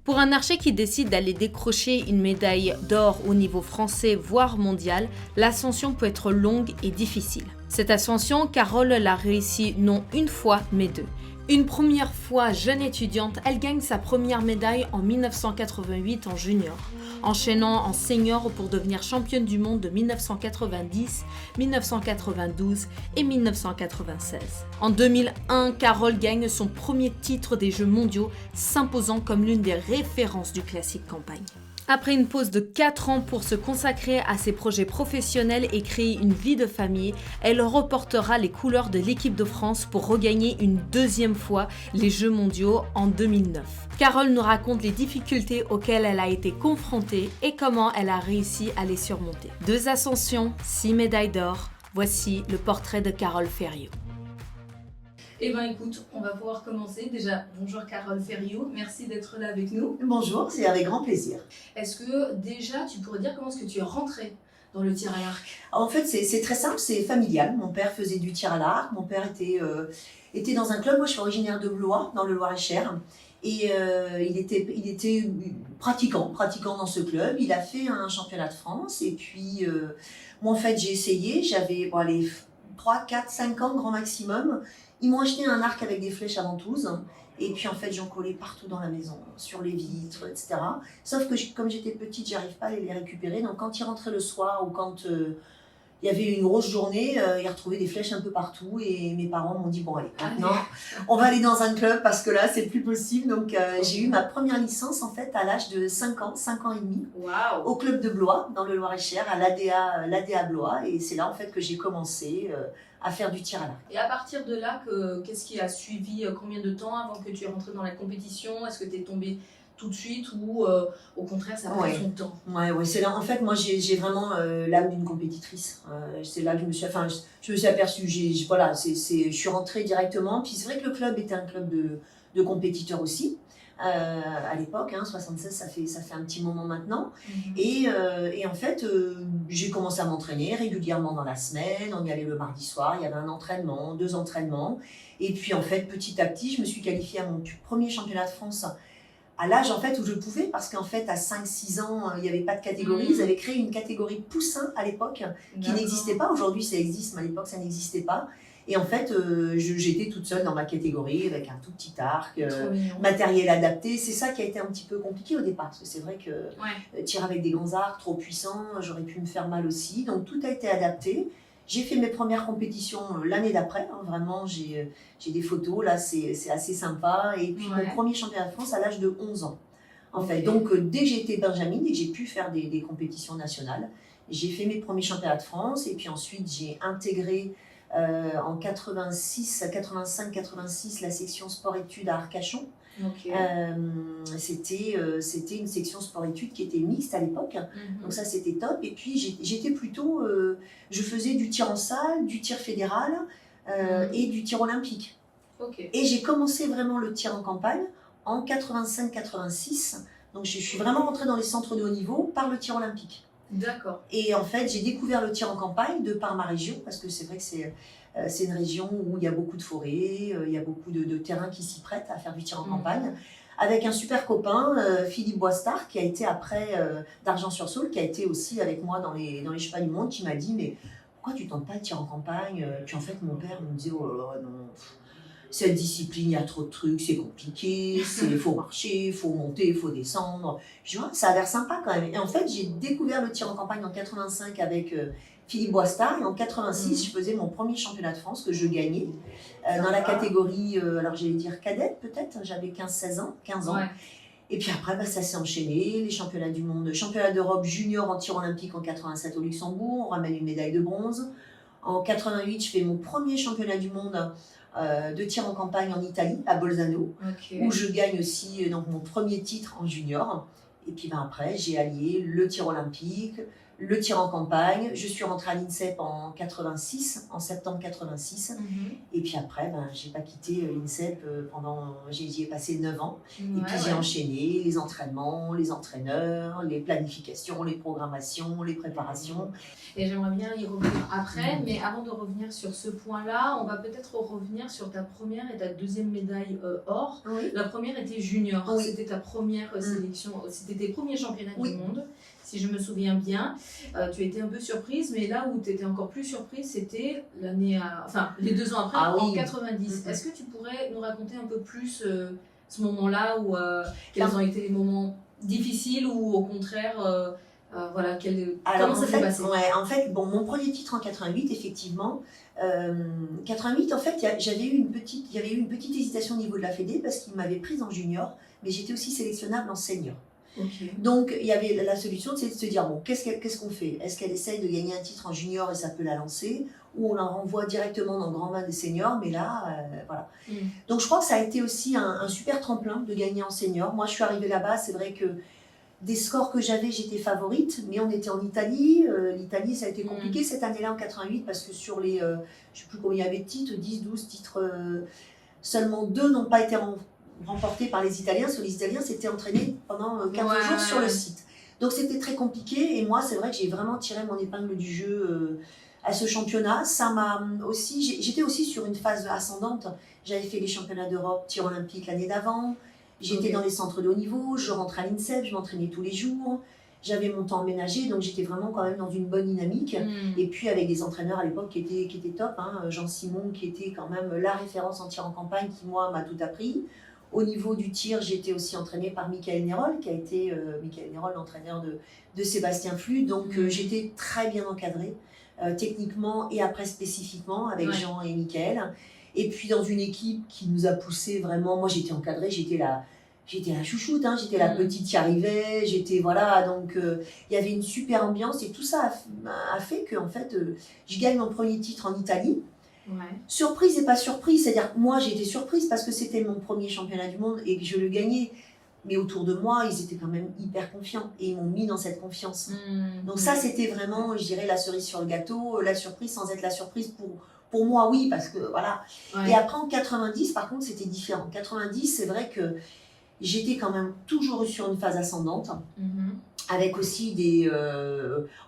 Pour un archer qui décide d'aller décrocher une médaille d'or au niveau français, voire mondial, l'ascension peut être longue et difficile. Cette ascension, Carole l'a réussi non une fois, mais deux. Une première fois jeune étudiante, elle gagne sa première médaille en 1988 en junior, enchaînant en senior pour devenir championne du monde de 1990, 1992 et 1996. En 2001, Carole gagne son premier titre des Jeux mondiaux, s'imposant comme l'une des références du classique campagne. Après une pause de 4 ans pour se consacrer à ses projets professionnels et créer une vie de famille, elle reportera les couleurs de l'équipe de France pour regagner une deuxième fois les Jeux mondiaux en 2009. Carole nous raconte les difficultés auxquelles elle a été confrontée et comment elle a réussi à les surmonter. 2 ascensions, 6 médailles d'or, voici le portrait de Carole Ferriot. Eh bien écoute, on va pouvoir commencer. Déjà, bonjour Carole Ferriot, merci d'être là avec nous. Bonjour, c'est avec grand plaisir. Est-ce que déjà tu pourrais dire comment est-ce que tu es rentrée dans le tir à l'arc? En fait, c'est très simple, c'est familial. Mon père faisait du tir à l'arc, mon père était dans un club, moi je suis originaire de Blois, dans le Loir-et-Cher. Et il était pratiquant dans ce club. Il a fait un championnat de France. Et puis, moi en fait, j'ai essayé, j'avais les 3, 4, 5 ans grand maximum. Ils m'ont acheté un arc avec des flèches à ventouse. Et puis en fait, j'en collais partout dans la maison, sur les vitres, etc. Sauf que comme j'étais petite, j'arrive pas à les récupérer. Donc quand ils rentraient le soir ou quand il y avait une grosse journée, ils retrouvaient des flèches un peu partout. Et mes parents m'ont dit, bon allez, maintenant, on va aller dans un club parce que là, c'est plus possible. Donc j'ai eu ma première licence en fait à l'âge de 5 ans et demi. Wow. Au club de Blois, dans le Loir-et-Cher, à l'ADA Blois. Et c'est là en fait que j'ai commencé à faire du tir à l'arc. Et à partir de là, qu'est-ce qui a suivi? Combien de temps avant que tu es rentrée dans la compétition? Est-ce que tu es tombée tout de suite ou au contraire ça a pris son temps? Ouais, c'est là. En fait, moi j'ai vraiment l'âme d'une compétitrice. C'est là que je me suis aperçue. Je suis rentrée directement. Puis c'est vrai que le club était un club de compétiteurs aussi. À l'époque, 76, ça fait un petit moment maintenant. Et en fait, j'ai commencé à m'entraîner régulièrement dans la semaine. On y allait le mardi soir, il y avait un entraînement, 2 entraînements. Et puis en fait, petit à petit, je me suis qualifiée à mon premier championnat de France à l'âge en fait où je pouvais, parce qu'en fait à 5-6 ans, il n'y avait pas de catégorie. Ils avaient créé une catégorie poussin à l'époque qui n'existait pas. Aujourd'hui, ça existe, mais à l'époque, ça n'existait pas. Et en fait, j'étais toute seule dans ma catégorie avec un tout petit arc, matériel adapté. C'est ça qui a été un petit peu compliqué au départ, parce que c'est vrai que tirer avec des grands arcs trop puissants, j'aurais pu me faire mal aussi. Donc tout a été adapté. J'ai fait mes premières compétitions l'année d'après. Vraiment, j'ai des photos, là, c'est assez sympa. Et puis mon premier championnat de France à l'âge de 11 ans. En fait, donc dès que j'étais benjamine et que j'ai pu faire des compétitions nationales, j'ai fait mes premiers championnats de France. Et puis ensuite, j'ai intégré en 85-86 la section sport-études à Arcachon. C'était une section sport-études qui était mixte à l'époque, donc ça c'était top. Et puis j'étais plutôt, je faisais du tir en salle, du tir fédéral et du tir olympique. Et j'ai commencé vraiment le tir en campagne en 85-86, donc je suis vraiment rentrée dans les centres de haut niveau par le tir olympique. D'accord. Et en fait, j'ai découvert le tir en campagne de par ma région, parce que c'est vrai que c'est une région où il y a beaucoup de forêts, il y a beaucoup de terrains qui s'y prêtent à faire du tir en campagne, avec un super copain, Philippe Boistard, qui a été après d'Argent-sur-Saône, qui a été aussi avec moi dans les Chevaliers du Monde, qui m'a dit, mais pourquoi tu tentes pas le tir en campagne? Puis en fait, mon père me disait, oh là là, non, cette discipline, il y a trop de trucs, c'est compliqué, il faut marcher, il faut monter, il faut descendre. Je vois, ça a l'air sympa quand même. Et en fait, j'ai découvert le tir en campagne en 85 avec Philippe Boistard. Et en 86, je faisais mon premier championnat de France que je gagnais dans la catégorie, alors j'allais dire cadette peut-être, j'avais 15 ans. Et puis après, ça s'est enchaîné, les championnats du monde, championnat d'Europe junior en tir olympique en 87 au Luxembourg, on ramène une médaille de bronze. En 88, je fais mon premier championnat du monde de tir en campagne en Italie, à Bolzano, où je gagne aussi donc, mon premier titre en junior. Et puis après, j'ai allié le tir olympique, le tir en campagne. Je suis rentrée à l'INSEP en 86, en septembre 86. Et puis après, j'ai pas quitté l'INSEP j'y ai passé 9 ans. Et puis j'ai enchaîné les entraînements, les entraîneurs, les planifications, les programmations, les préparations. Et j'aimerais bien y revenir après, mais avant de revenir sur ce point-là, on va peut-être revenir sur ta première et ta deuxième médaille or. Oui. La première était junior, Oui. c'était ta première sélection, c'était tes premiers championnats du monde, si je me souviens bien. Tu étais un peu surprise, mais là où tu étais encore plus surprise, c'était les 2 ans après, en 90. Est-ce que tu pourrais nous raconter un peu plus ce moment-là, où quels ont été les moments difficiles ou au contraire... comment ça s'est passé? En fait, mon premier titre en 88, effectivement. 88, en fait, il y avait eu une petite hésitation au niveau de la Fédé parce qu'ils m'avaient prise en junior, mais j'étais aussi sélectionnable en senior. Okay. Donc, il y avait la solution, c'est de se dire, qu'est-ce qu'on fait? Est-ce qu'elle essaye de gagner un titre en junior et ça peut la lancer? Ou on la renvoie directement dans le grand bain des seniors, mais là, voilà. Donc, je crois que ça a été aussi un super tremplin de gagner en senior. Moi, je suis arrivée là-bas, c'est vrai que des scores que j'avais, j'étais favorite, mais on était en Italie. L'Italie, ça a été compliqué cette année-là en 88 parce que sur les, je ne sais plus combien il y avait de titres, 10, 12 titres, seulement 2 n'ont pas été remportés par les Italiens. Sur les Italiens, s'étaient entraînés pendant 15 jours sur le site. Donc c'était très compliqué et moi, c'est vrai que j'ai vraiment tiré mon épingle du jeu à ce championnat. Ça m'a aussi, j'étais aussi sur une phase ascendante. J'avais fait les championnats d'Europe tir olympique l'année d'avant. J'étais dans les centres de haut niveau, je rentrais à l'INSEP, je m'entraînais tous les jours, j'avais mon temps aménagé, donc j'étais vraiment quand même dans une bonne dynamique. Et puis avec des entraîneurs à l'époque qui étaient top, Jean Simon qui était quand même la référence en tir en campagne, qui moi m'a tout appris. Au niveau du tir, j'étais aussi entraînée par Michael Nérol, qui a été l'entraîneur de Sébastien Flux, donc j'étais très bien encadrée, techniquement et après spécifiquement, avec Jean et Michael. Et puis dans une équipe qui nous a poussé vraiment, moi j'étais encadrée, j'étais la chouchoute, j'étais la petite qui arrivait, donc il y avait une super ambiance et tout ça a fait que en fait, je gagne mon premier titre en Italie. Surprise et pas surprise, c'est-à-dire moi j'ai été surprise parce que c'était mon premier championnat du monde et que je le gagnais. Mais autour de moi, ils étaient quand même hyper confiants et ils m'ont mis dans cette confiance. Donc ça, c'était vraiment, je dirais, la cerise sur le gâteau, la surprise sans être la surprise pour moi, oui, parce que voilà. Et après, en 90, par contre, c'était différent. En 90, c'est vrai que j'étais quand même toujours sur une phase ascendante, avec aussi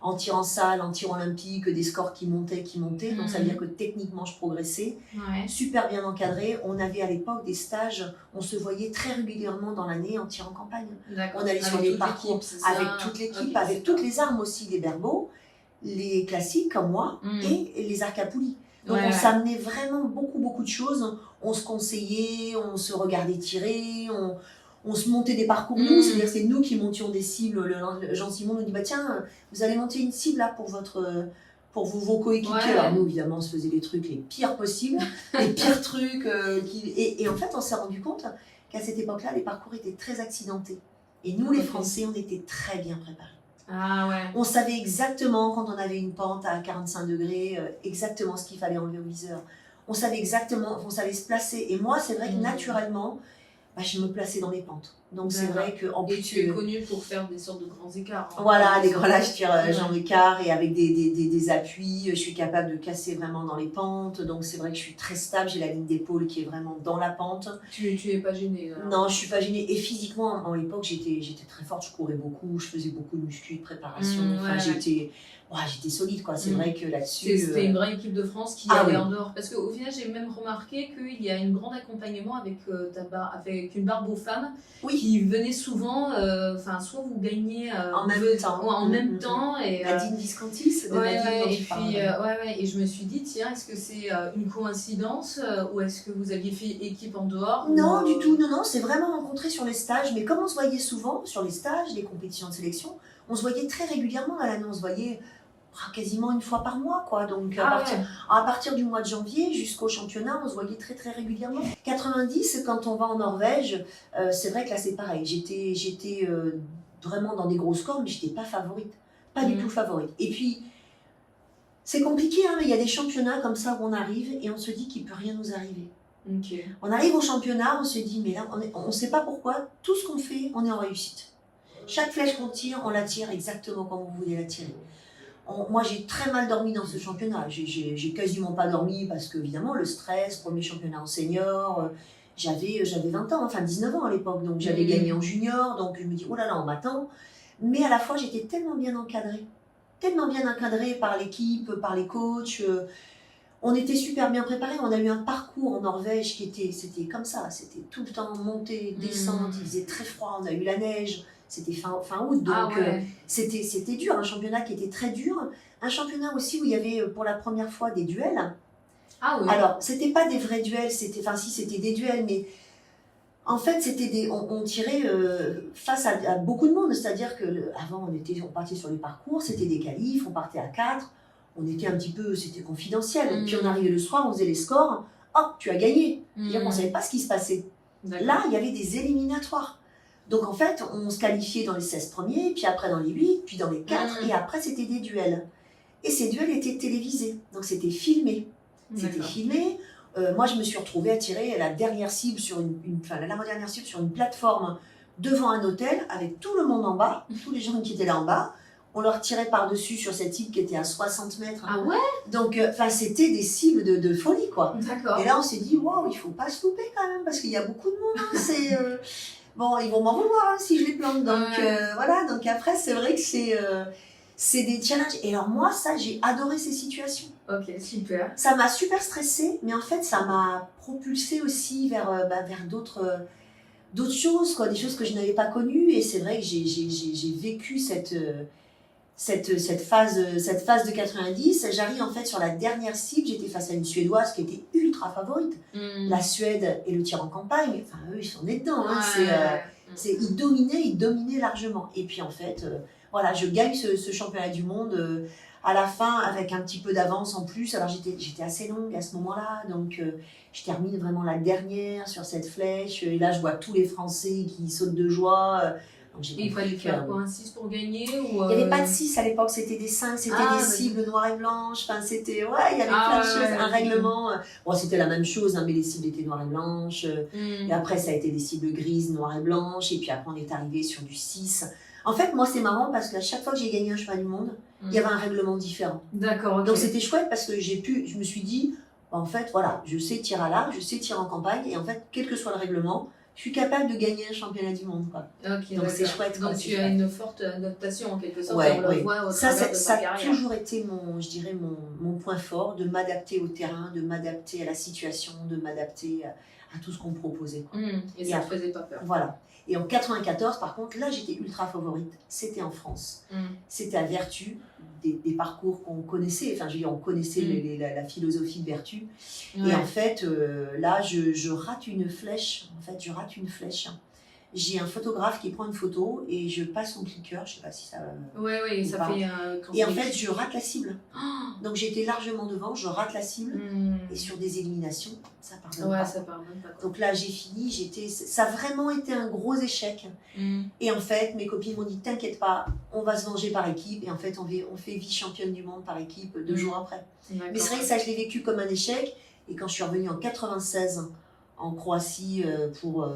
en tir en salle, en tir olympique, des scores qui montaient. Donc, ça veut dire que techniquement, je progressais. Super bien encadré. On avait à l'époque des stages, on se voyait très régulièrement dans l'année en tir en campagne. On allait sur des parcours avec toute l'équipe, avec toutes les armes aussi, les berbeaux, les classiques comme moi, et les arcs à poulies. Donc on s'amenait vraiment beaucoup de choses. On se conseillait, on se regardait tirer, on se montait des parcours nous, c'est-à-dire c'est nous qui montions des cibles. Jean Simon nous dit tiens, vous allez monter une cible là pour vos coéquipiers. Alors nous évidemment on se faisait les trucs les pires possibles, les pires trucs. Et en fait on s'est rendu compte qu'à cette époque-là les parcours étaient très accidentés. Et nous les Français on était très bien préparés. On savait exactement quand on avait une pente à 45 degrés, exactement ce qu'il fallait enlever au viseur. On savait exactement, on savait se placer. Et moi, c'est vrai que naturellement, je me plaçais dans les pentes. Donc c'est vrai que en plus, tu es connu pour faire des sortes de grands écarts. Voilà, les grands là, je tire jambes écart et avec des appuis, je suis capable de casser vraiment dans les pentes. Donc c'est vrai que je suis très stable, j'ai la ligne d'épaule qui est vraiment dans la pente. Tu es pas gênée? Non, je suis pas gênée. Et physiquement, à l'époque, j'étais très forte, je courais beaucoup, je faisais beaucoup de muscu, de préparation. J'étais solide, quoi. C'est vrai que là-dessus... C'était une vraie équipe de France qui allait en dehors. Parce qu'au final, j'ai même remarqué qu'il y a un grand accompagnement avec une barbe aux femmes qui venait souvent... soit vous gagnez... en même temps. En même temps. Et, Nadine Visconti, de Nadine et je me suis dit, tiens, est-ce que c'est une coïncidence ou est-ce que vous aviez fait équipe en dehors? Non, du tout. Non, c'est vraiment rencontré sur les stages. Mais comme on se voyait souvent sur les stages, les compétitions de sélection, on se voyait très régulièrement à l'année. On se voyait quasiment une fois par mois, quoi. Donc à partir du mois de janvier jusqu'au championnat, on se voyait très régulièrement. 90, quand on va en Norvège, c'est vrai que là c'est pareil. J'étais vraiment dans des gros scores, mais j'étais pas favorite, pas du tout favorite. Et puis c'est compliqué, mais il y a des championnats comme ça où on arrive et on se dit qu'il peut rien nous arriver. On arrive au championnat, on se dit mais là on sait pas pourquoi, tout ce qu'on fait, on est en réussite. Chaque flèche qu'on tire, on la tire exactement comme vous voulez la tirer. Moi, j'ai très mal dormi dans ce championnat. J'ai quasiment pas dormi parce que, évidemment, le stress, premier championnat en senior, j'avais 20 ans, enfin 19 ans à l'époque, donc j'avais gagné en junior, donc je me dis, oh là là, on m'attend. Mais à la fois, j'étais tellement bien encadrée par l'équipe, par les coachs. On était super bien préparés. On a eu un parcours en Norvège c'était comme ça. C'était tout le temps montée, descente. Il faisait très froid. On a eu la neige. C'était fin août. Donc, c'était dur. Un championnat qui était très dur. Un championnat aussi où il y avait pour la première fois des duels. Ah oui. Alors, c'était pas des vrais duels. C'était des duels, mais en fait, on tirait face à beaucoup de monde. C'est-à-dire qu'avant, on partait sur les parcours. C'était des qualifs. On partait à 4. On était un petit peu, c'était confidentiel. Puis on arrivait le soir, on faisait les scores. Hop, tu as gagné. C'est-à-dire qu'on ne savait pas ce qui se passait. Là, il y avait des éliminatoires. Donc en fait, on se qualifiait dans les 16 premiers, puis après dans les 8, puis dans les 4, et après c'était des duels. Et ces duels étaient télévisés. Donc c'était filmé. Moi, je me suis retrouvée à tirer la dernière cible l'avant-dernière cible sur une plateforme devant un hôtel avec tout le monde en bas, tous les gens qui étaient là en bas. On leur tirait par-dessus sur cette cible qui était à 60 mètres. Ah ouais? Donc, c'était des cibles de folie, quoi. D'accord. Et là, on s'est dit, waouh, il faut pas se louper quand même, parce qu'il y a beaucoup de monde. Bon, ils vont m'en vouloir si je les plante. Donc, voilà. Donc, après, c'est vrai que c'est des challenges. Et alors, moi, j'ai adoré ces situations. Ok, super. Ça m'a super stressée, mais en fait, ça m'a propulsée aussi vers d'autres choses, quoi, des choses que je n'avais pas connues. Et c'est vrai que j'ai vécu cette phase de 90, j'arrive en fait sur la dernière cible, j'étais face à une Suédoise qui était ultra favorite. La Suède et le tir en campagne, enfin eux ils sont nés dedans, hein, ils dominaient largement. Et puis en fait, voilà, je gagne ce championnat du monde à la fin avec un petit peu d'avance en plus. Alors j'étais assez longue à ce moment-là, donc je termine vraiment la dernière sur cette flèche. Et là je vois tous les Français qui sautent de joie. Et il fallait faire quoi, un 6 pour gagner ou Il n'y avait pas de 6 à l'époque, c'était des 5, c'était des cibles noires et blanches, enfin c'était, il y avait plein de choses, un règlement, bon c'était la même chose, hein, mais les cibles étaient noires et blanches, et après ça a été des cibles grises, noires et blanches, et puis après on est arrivé sur du 6. En fait, moi c'est marrant parce qu'à chaque fois que j'ai gagné un cheval du monde, il y avait un règlement différent. D'accord, ok. Donc c'était chouette parce que je me suis dit, en fait voilà, je sais tirer à l'arc, je sais tirer en campagne, et en fait, quel que soit le règlement, je suis capable de gagner un championnat du monde, quoi. Okay, donc c'est chouette. Donc tu as une forte adaptation en quelque sorte. Ouais, on le voit au travers de ta carrière. Ça a toujours été mon point fort, de m'adapter au terrain, de m'adapter à la situation, de m'adapter à tout ce qu'on me proposait, quoi. Et ça ne te faisait pas peur. Voilà. Et en 94, par contre, là j'étais ultra favorite. C'était en France. C'était à Vertu, des parcours qu'on connaissait. Enfin, je veux dire, on connaissait la philosophie de Vertu. Ouais. Et en fait, là, je rate une flèche. J'ai un photographe qui prend une photo et je passe son clicker. Je ne sais pas si ça. Oui, ça fait. Et en fait, je rate la cible. Donc j'étais largement devant, je rate la cible. Et sur des éliminations, ça pardonne pas. Ça pardonne pas. Donc là, j'ai fini. Ça a vraiment été un gros échec. Et en fait, mes copines m'ont dit, t'inquiète pas, on va se venger par équipe. Et en fait, on fait vice-championne du monde par équipe 2 jours après. Mais c'est vrai que ça, je l'ai vécu comme un échec. Et quand je suis revenue en 96 en Croatie pour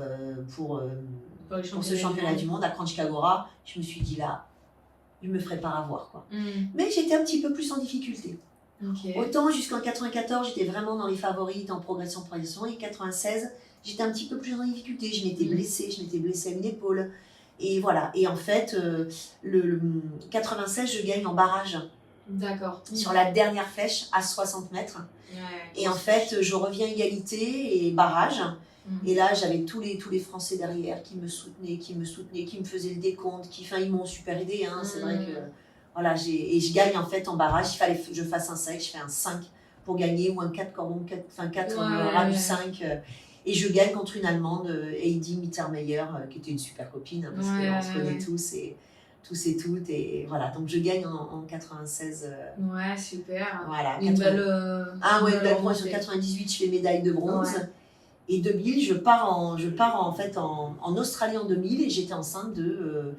ce championnat du monde à Kranjska Gora, je me suis dit là, je me ferai pas avoir, quoi. Mais j'étais un petit peu plus en difficulté. Autant jusqu'en 94, j'étais vraiment dans les favorites en progression, et 96, j'étais un petit peu plus en difficulté. Je m'étais blessée à une épaule. Et voilà. Et en fait, le 96, je gagne en barrage. D'accord. Sur la dernière flèche à 60 mètres. Et en fait, je reviens égalité et barrage. Et là, j'avais tous les Français derrière qui me soutenaient, qui me faisaient le décompte, ils m'ont super aidé. Hein. C'est vrai que voilà, et je gagne en fait en barrage. Il fallait que je fasse un 5, je fais un 5 pour gagner ou un 4 cordon, 4 ras du 5. Et je gagne contre une Allemande, Heidi Mittermeier, qui était une super copine, hein, parce qu'on se connaît tous et toutes. Et voilà, donc je gagne en 96. Ouais, super. Voilà, une belle promotion. En 98, je fais médaille de bronze. Ouais. Et 2000, je pars en Australie en 2000 et j'étais enceinte de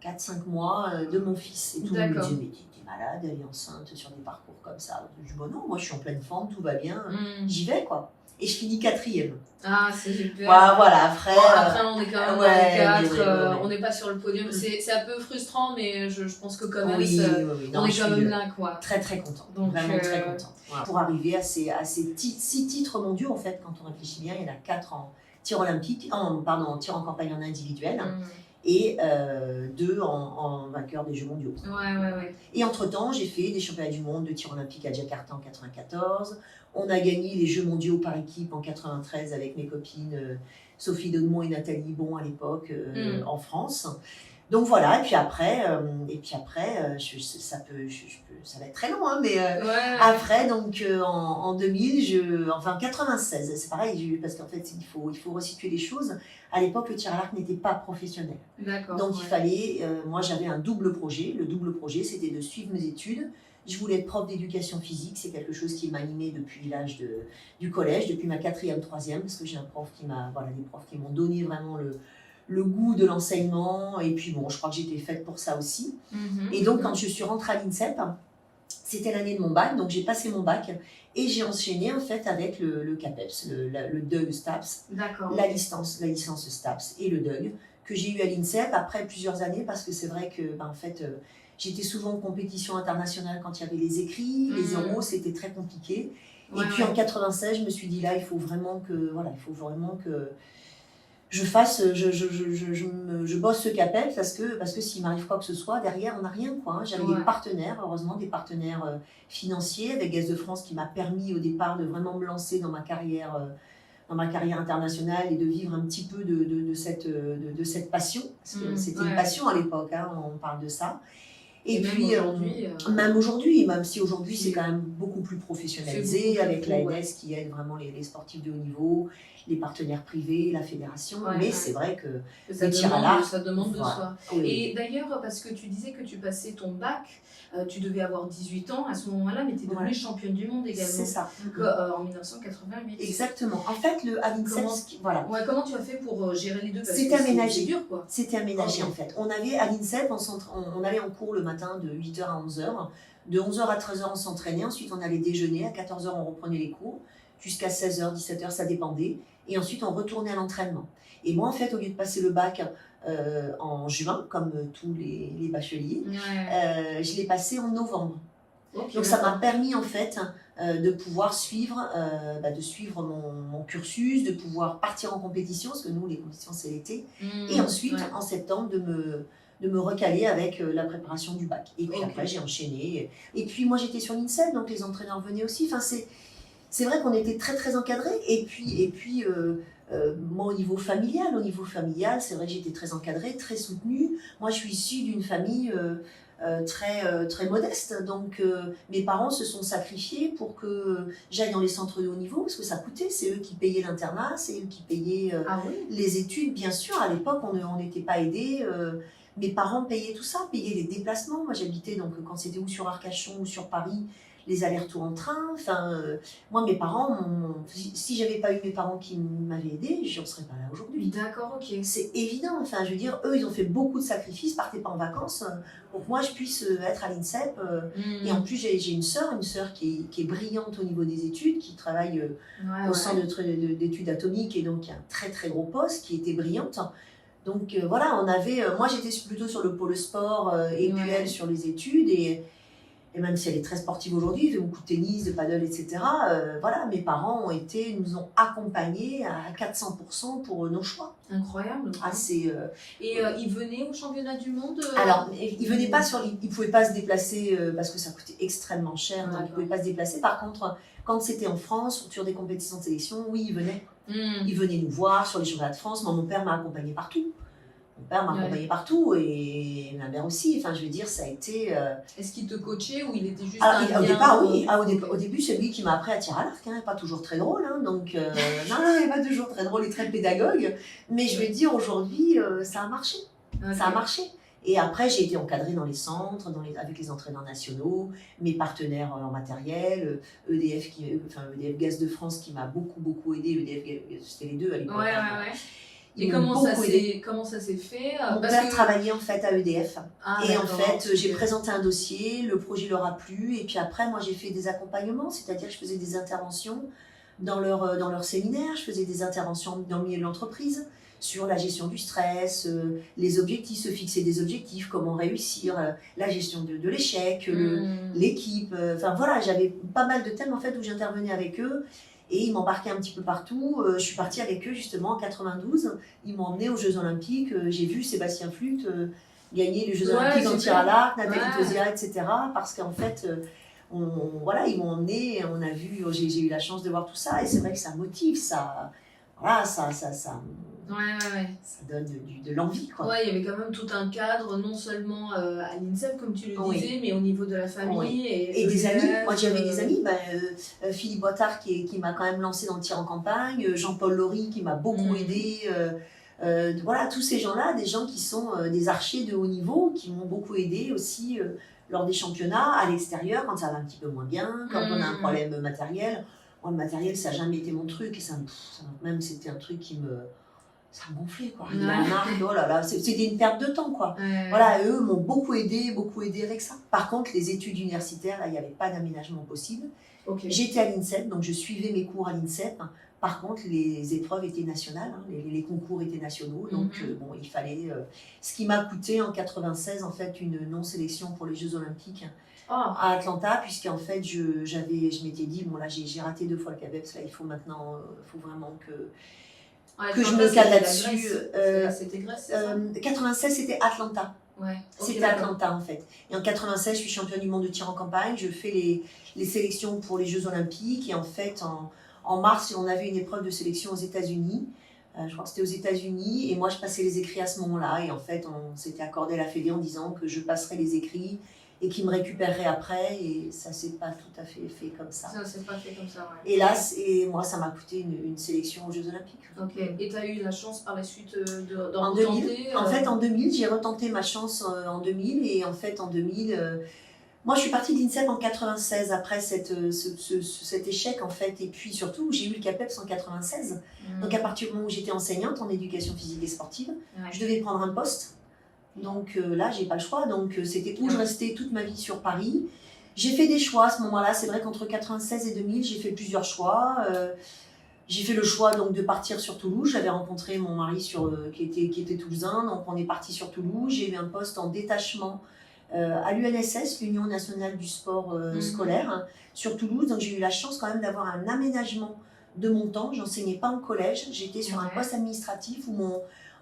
4-5 mois de mon fils. Et tout le monde me disait, mais t'es malade, elle est enceinte sur des parcours comme ça. Je dis, bon non, moi je suis en pleine forme, tout va bien, j'y vais, quoi. et je finis 4e. Ah, c'est super. Voilà, après... après, on est quand même dans les 4, ouais. on n'est pas sur le podium. C'est un peu frustrant, mais je pense que quand même, Oui, on est quand même là, quoi. Très, très content. Donc, vraiment très content. Voilà. Pour arriver à ces 6 titres mondiaux, en fait, quand on réfléchit bien, il y en a 4 en tir olympique, en tir en campagne en individuel. Et 2 en vainqueur des Jeux mondiaux. Ouais. Et entre-temps, j'ai fait des championnats du monde de tir olympique à Jakarta en 94. On a gagné les Jeux mondiaux par équipe en 93 avec mes copines Sophie Daunemont et Nathalie Bon à l'époque en France. Donc voilà, et puis après, ça va être très long, hein, mais après, donc en 2000, enfin 96, c'est pareil, parce qu'en fait, il faut resituer les choses. À l'époque, le tir à l'arc n'était pas professionnel. Donc il fallait, moi j'avais un double projet. Le double projet, c'était de suivre mes études. Je voulais être prof d'éducation physique, c'est quelque chose qui m'animait depuis l'âge du collège, depuis ma 4e, 3e, parce que j'ai un prof des profs qui m'ont donné vraiment le goût de l'enseignement, et puis bon, je crois que j'étais faite pour ça aussi. Et donc, quand je suis rentrée à l'INSEP, c'était l'année de mon bac, donc j'ai passé mon bac, et j'ai enchaîné en fait avec le CAPEPS, le DUG STAPS, la licence STAPS et le DUG, que j'ai eu à l'INSEP après plusieurs années, parce que c'est vrai que, en fait, j'étais souvent en compétition internationale quand il y avait les écrits, les oraux, c'était très compliqué. Et puis en 96, je me suis dit là, il faut vraiment que je bosse ce CAPEPS parce que s'il m'arrive quoi que ce soit, derrière, on n'a rien, quoi. Hein. J'avais des partenaires, heureusement, des partenaires financiers, avec Gaz de France qui m'a permis au départ de vraiment me lancer dans ma carrière internationale et de vivre un petit peu de cette passion. Parce que c'était une passion à l'époque, hein, on parle de ça. Et puis, même aujourd'hui, même si aujourd'hui c'est quand même beaucoup plus professionnalisé, avec l'ANS qui aide vraiment les sportifs de haut niveau, les partenaires privés, la fédération, mais c'est vrai que ça le tir à l'arc, ça demande de soi. Et d'ailleurs, parce que tu disais que tu passais ton bac, tu devais avoir 18 ans à ce moment-là, mais tu es devenue championne du monde également. C'est ça. En 1988. Exactement. En fait, à l'INSEP, comment tu as fait pour gérer les deux? C'était aménagé. C'est dur, quoi. C'était aménagé, en fait. On avait à l'INSEP, on allait en cours le matin de 8h à 11h. De 11h à 13h, on s'entraînait. Ensuite, on allait déjeuner. À 14h, on reprenait les cours. Jusqu'à 16h, 17h, ça dépendait. Et ensuite, on retournait à l'entraînement. Et moi, en fait, au lieu de passer le bac en juin, comme tous les bacheliers, je l'ai passé en novembre. Donc, ça m'a permis, en fait, de pouvoir suivre mon cursus, de pouvoir partir en compétition, parce que nous, les compétitions, c'est l'été. Et ensuite, en septembre, de me recaler avec la préparation du bac. Et puis après, j'ai enchaîné. Et puis, moi, j'étais sur l'INSEP, donc les entraîneurs venaient aussi. Enfin, c'est vrai qu'on était très, très encadrés. Et puis moi, au niveau familial, c'est vrai que j'étais très encadrée, très soutenue. Moi, je suis issue d'une famille très modeste. Donc, mes parents se sont sacrifiés pour que j'aille dans les centres de haut niveau, parce que ça coûtait. C'est eux qui payaient l'internat, c'est eux qui payaient les études. Bien sûr, à l'époque, on n'était pas aidés. Mes parents payaient tout ça, payaient les déplacements. Moi, j'habitais, donc, quand c'était ou sur Arcachon ou sur Paris, les allers-retours en train. Enfin, moi, mes parents, si j'avais pas eu mes parents qui m'avaient aidé, je n'en serais pas là aujourd'hui. D'accord, ok. C'est évident. Enfin, je veux dire, eux, ils ont fait beaucoup de sacrifices, partaient pas en vacances pour que moi, je puisse être à l'INSEP. Et en plus, j'ai une sœur qui est brillante au niveau des études, qui travaille au centre d'études atomiques, et donc qui a un très, très gros poste, qui était brillante. Donc voilà, on avait... moi, j'étais plutôt sur le pôle sport, et puis elle sur les études, et même si elle est très sportive aujourd'hui, elle fait beaucoup de tennis, de paddle, etc. Voilà, mes parents nous ont accompagnés à 400% pour nos choix. Incroyable. Et ils venaient au championnat du monde Alors, ils venaient pas ils pouvaient pas se déplacer parce que ça coûtait extrêmement cher, donc ils pouvaient pas se déplacer. Par contre, quand c'était en France, sur des compétitions de sélection, oui, ils venaient. Ils venaient nous voir sur les championnats de France. Moi, mon père m'a accompagné partout. Mon père m'a accompagné partout, et ma mère aussi. Enfin, je veux dire, ça a été... Est-ce qu'il te coachait ou il était juste au départ, oui. Au début, c'est lui qui m'a appris à tirer à l'arc. Pas toujours très drôle. Donc, non, il n'est pas toujours très drôle et très pédagogue. Mais je veux dire, aujourd'hui, ça a marché. Ça a marché. Et après, j'ai été encadrée dans les centres, avec les entraîneurs nationaux, mes partenaires en matériel, EDF Gaz de France qui m'a beaucoup, beaucoup aidé. EDF, c'était les deux à l'époque. Et comment ça s'est fait? Mon père travaillait en fait à EDF. Et en fait, j'ai présenté un dossier, le projet leur a plu. Et puis après, moi, j'ai fait des accompagnements, c'est-à-dire que je faisais des interventions dans leur séminaire, je faisais des interventions dans le milieu de l'entreprise sur la gestion du stress, les objectifs, se fixer des objectifs, comment réussir, la gestion de l'échec, l'équipe. Enfin voilà, j'avais pas mal de thèmes en fait où j'intervenais avec eux et ils m'embarquaient un petit peu partout. Je suis partie avec eux justement en 92. Ils m'ont emmenée aux Jeux Olympiques. J'ai vu Sébastien Flut gagner les Jeux Olympiques en tir à l'arc, Nathalie Tauziat, etc. Parce qu'en fait, voilà, ils m'ont emmenée, on a vu, j'ai eu la chance de voir tout ça et c'est vrai que ça motive, ça donne de l'envie, quoi. Ouais, il y avait quand même tout un cadre, non seulement à l'INSEP, comme tu le disais, mais au niveau de la famille. Et des amis. Moi, j'avais des amis. Philippe Boitard, qui m'a quand même lancé dans le tir en campagne. Jean-Paul Laurie, qui m'a beaucoup aidé. Voilà, tous ces gens-là, des gens qui sont des archers de haut niveau, qui m'ont beaucoup aidé aussi lors des championnats, à l'extérieur, quand ça va un petit peu moins bien, quand on a un problème matériel. Moi, le matériel, ça n'a jamais été mon truc. Et même, c'était un truc ça me gonflait, quoi. La marque, oh là là, c'était une perte de temps, quoi. Voilà, eux m'ont beaucoup aidé avec ça. Par contre, les études universitaires, là, il n'y avait pas d'aménagement possible. J'étais à l'INSEP, donc je suivais mes cours à l'INSEP. Par contre, les épreuves étaient nationales, hein, les concours étaient nationaux, donc bon, il fallait... ce qui m'a coûté en 96, en fait, une non-sélection pour les Jeux Olympiques à Atlanta, puisqu'en fait, je m'étais dit, bon là, j'ai raté 2 fois le CABEPS, là, il faut vraiment que je me cale là-dessus. C'était Grèce, c'est ça 96, c'était Atlanta. Ouais. C'était Atlanta, en fait. Et en 96, je suis championne du monde de tir en campagne, je fais les sélections pour les Jeux Olympiques, et en fait, en mars, on avait une épreuve de sélection aux États-Unis. Je crois que c'était aux États-Unis, et moi, je passais les écrits à ce moment-là, et en fait, on s'était accordé à la Fédé en disant que je passerais les écrits, et qui me récupérerait après, et ça s'est pas tout à fait comme ça. Ça s'est pas fait comme ça, ouais. Et là, moi, ça m'a coûté une sélection aux Jeux Olympiques. Ok, et tu as eu la chance par la suite de en 2000, en fait, en 2000, j'ai retenté ma chance en 2000, et en fait, en 2000, moi, je suis partie de l'INSEP en 96, après cet échec, en fait, et puis surtout, j'ai eu le CAPEPS en 96. Donc, à partir du moment où j'étais enseignante en éducation physique et sportive, je devais prendre un poste. Donc là, j'ai pas le choix. Donc c'était où je restais toute ma vie sur Paris. J'ai fait des choix à ce moment-là. C'est vrai qu'entre 96 et 2000, j'ai fait plusieurs choix. J'ai fait le choix donc de partir sur Toulouse. J'avais rencontré mon mari qui était toulousain. Donc on est parti sur Toulouse. J'ai eu un poste en détachement à l'UNSS, l'Union nationale du sport scolaire, sur Toulouse. Donc j'ai eu la chance quand même d'avoir un aménagement de mon temps. J'enseignais pas en collège. J'étais sur un poste administratif où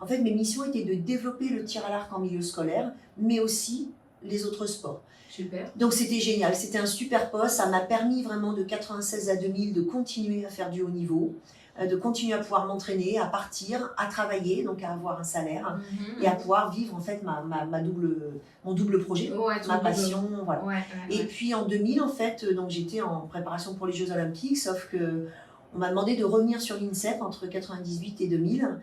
en fait, mes missions étaient de développer le tir à l'arc en milieu scolaire, mais aussi les autres sports. Super. Donc c'était génial, c'était un super poste. Ça m'a permis vraiment de 96 à 2000 de continuer à faire du haut niveau, de continuer à pouvoir m'entraîner, à partir, à travailler, donc à avoir un salaire et à pouvoir vivre en fait mon double projet, ma passion. Voilà. Et puis en 2000, en fait, donc j'étais en préparation pour les Jeux Olympiques, sauf que on m'a demandé de revenir sur l'INSEP entre 98 et 2000.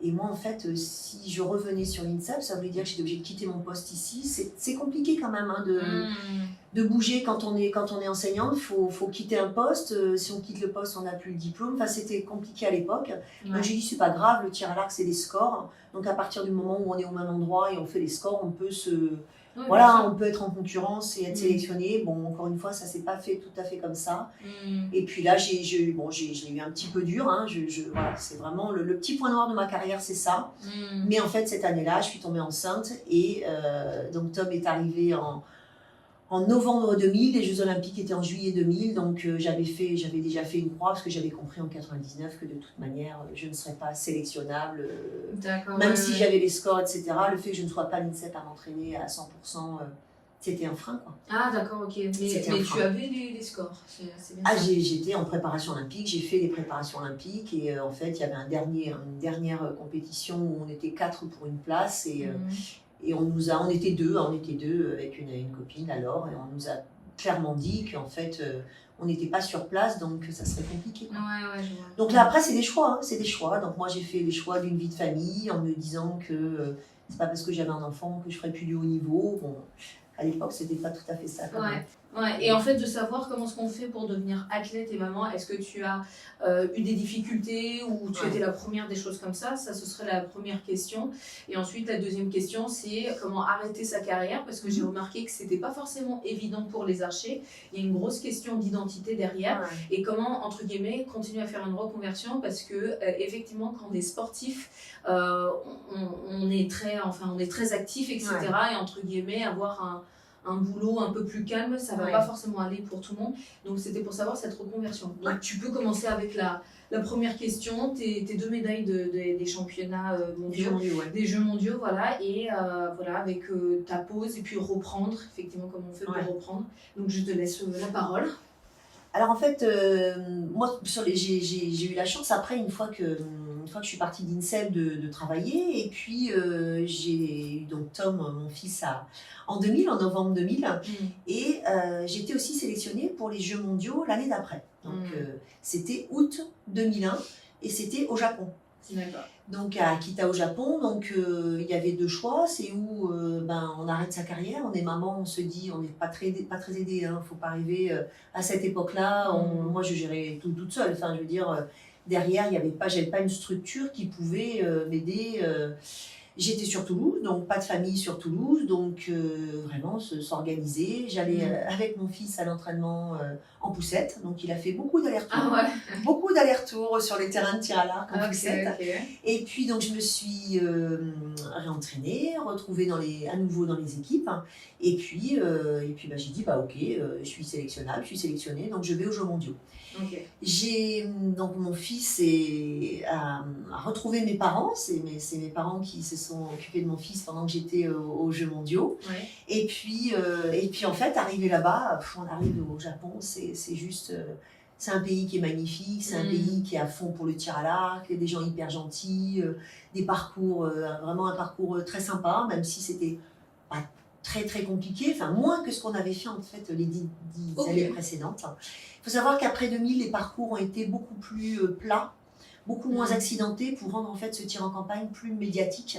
Et moi, en fait, si je revenais sur l'INSEP, ça voulait dire que j'étais obligée de quitter mon poste ici. C'est compliqué quand même de bouger quand on est enseignante. Il faut quitter un poste. Si on quitte le poste, on n'a plus le diplôme. Enfin, c'était compliqué à l'époque. Donc j'ai dit, c'est pas grave, le tir à l'arc, c'est des scores. Donc à partir du moment où on est au même endroit et on fait les scores, on peut on peut être en concurrence et être sélectionné. Bon, encore une fois, ça s'est pas fait tout à fait comme ça. Et puis là, j'ai eu un petit peu dur. Hein. Voilà, c'est vraiment le petit point noir de ma carrière, c'est ça. Mais en fait, cette année-là, je suis tombée enceinte et donc Tom est arrivé en novembre 2000, les Jeux Olympiques étaient en juillet 2000, donc j'avais déjà fait une croix parce que j'avais compris en 99 que de toute manière, je ne serais pas sélectionnable, même si j'avais les scores, etc. Le fait que je ne sois pas à l'INSEP à m'entraîner à 100%, c'était un frein, quoi. Ah d'accord, ok. Mais tu avais les scores, c'est bien ça. J'étais en préparation olympique, j'ai fait les préparations olympiques et en fait, il y avait une dernière compétition où on était 4 pour une place et on était deux avec une copine alors, et on nous a clairement dit qu'en fait, on n'était pas sur place, donc ça serait compliqué, quoi. Ouais, je vois. Donc là, après, c'est des choix. Donc moi, j'ai fait les choix d'une vie de famille en me disant que c'est pas parce que j'avais un enfant que je ferais plus du haut niveau. Bon, à l'époque, c'était pas tout à fait ça, quand même. Ouais, et en fait, de savoir comment est-ce qu'on fait pour devenir athlète et maman, est-ce que tu as eu des difficultés ou tu étais la première des choses comme ça? Ça, ce serait la première question. Et ensuite, la deuxième question, c'est comment arrêter sa carrière, parce que j'ai remarqué que c'était pas forcément évident pour les archers. Il y a une grosse question d'identité derrière. Ouais. Et comment, entre guillemets, continuer à faire une reconversion, parce que effectivement, quand on est sportif, on est très actif, etc. Ouais. Et entre guillemets, avoir un boulot un peu plus calme, ça va pas forcément aller pour tout le monde. Donc c'était pour savoir cette reconversion. Donc tu peux commencer avec la première question, tes 2 médailles des championnats mondiaux, des Jeux mondiaux, voilà, et voilà, avec ta pause, et puis reprendre, effectivement, comme on fait pour reprendre. Donc je te laisse la parole. Alors en fait, moi, j'ai eu la chance après, une fois que je suis partie d'INSEP, de travailler. Et puis j'ai eu donc Tom, mon fils, en novembre 2000. Et j'ai été aussi sélectionnée pour les Jeux mondiaux l'année d'après. Donc c'était août 2001 et c'était au Japon. D'accord. Donc à Akita au Japon, donc il y avait 2 choix, c'est où on arrête sa carrière, on est maman, on se dit on n'est pas très aidé, hein, faut pas arriver à cette époque-là, moi je gérais tout toute seule, enfin je veux dire derrière j'avais pas une structure qui pouvait m'aider. J'étais sur Toulouse, donc pas de famille sur Toulouse, donc vraiment s'organiser. J'allais avec mon fils à l'entraînement en poussette, donc il a fait beaucoup d'allers-retours sur les terrains de tir à l'arc en poussette. Okay. Et puis donc je me suis réentraînée, retrouvée à nouveau dans les équipes, et puis j'ai dit ok, je suis sélectionnable, je suis sélectionnée, donc je vais aux Jeux mondiaux. Okay. Donc mon fils a retrouvé mes parents, c'est mes parents qui se sont occupés de mon fils pendant que j'étais aux Jeux mondiaux. Ouais. Et puis en fait, arrivé là-bas, on arrive au Japon, c'est juste... c'est un pays qui est magnifique, c'est un pays qui est à fond pour le tir à l'arc, des gens hyper gentils, des parcours, vraiment un parcours très sympa, même si c'était pas très très compliqué, enfin moins que ce qu'on avait fait en fait les 10 années précédentes. Il faut savoir qu'après 2000, les parcours ont été beaucoup plus plats, beaucoup moins accidentés pour rendre en fait ce tir en campagne plus médiatique,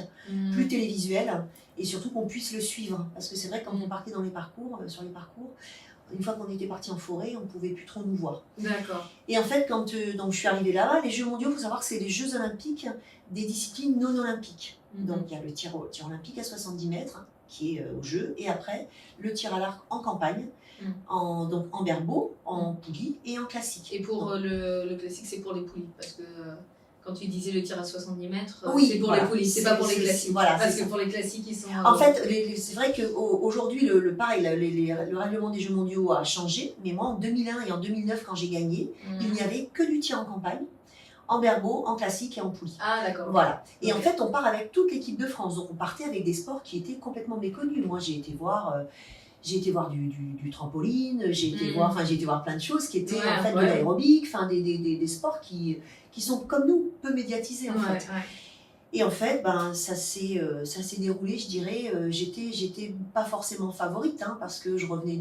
plus télévisuel, et surtout qu'on puisse le suivre. Parce que c'est vrai que quand on partait dans les parcours, une fois qu'on était parti en forêt, on ne pouvait plus trop nous voir. D'accord. Et en fait, quand donc, je suis arrivée là-bas, les Jeux mondiaux, il faut savoir que c'est les Jeux olympiques des disciplines non olympiques. Donc il y a le tir olympique à 70 mètres, qui est au jeu, et après, le tir à l'arc en campagne, donc en berbeau, en poulie et en classique. Et pour le classique, c'est pour les poulies, parce que quand tu disais le tir à 70 mètres, c'est pour les poulies, c'est pas pour les classiques. Voilà, parce que pour les classiques, ils sont... En fait, c'est vrai qu'aujourd'hui, le règlement des Jeux mondiaux a changé, mais moi, en 2001 et en 2009, quand j'ai gagné, il n'y avait que du tir en campagne, en berbeau, en classique et en poulie. Ah, d'accord. Voilà. Et en fait, on part avec toute l'équipe de France. Donc, on partait avec des sports qui étaient complètement méconnus. Moi, j'ai été voir du trampoline, j'ai été voir plein de choses qui étaient en fait de l'aérobic, des sports qui sont comme nous, peu médiatisés en fait. Ouais. Et en fait, ça s'est déroulé, je dirais, j'étais pas forcément favorite, hein, parce que je revenais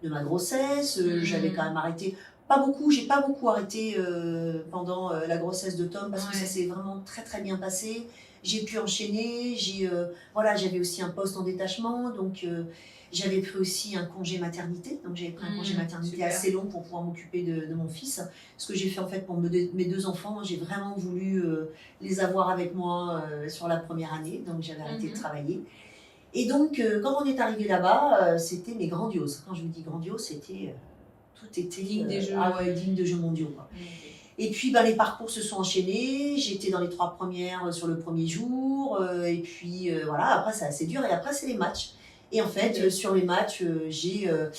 de ma grossesse, j'avais quand même arrêté. J'ai pas beaucoup arrêté pendant la grossesse de Tom, parce que ça s'est vraiment très très bien passé. J'ai pu enchaîner, j'avais aussi un poste en détachement, donc j'avais pris aussi un congé maternité, donc j'avais pris un congé maternité assez long pour pouvoir m'occuper de mon fils. Ce que j'ai fait en fait pour mes 2 enfants, j'ai vraiment voulu les avoir avec moi sur la première année, donc j'avais arrêté de travailler. Et donc quand on est arrivé là-bas, c'était grandiose. Quand je vous dis grandiose, c'était... tout était digne des Jeux, digne de Jeux mondiaux, quoi. Et puis les parcours se sont enchaînés, j'étais dans les 3 premières sur le premier jour, et puis voilà, après c'est assez dur, et après c'est les matchs. Et en fait, sur les matchs, le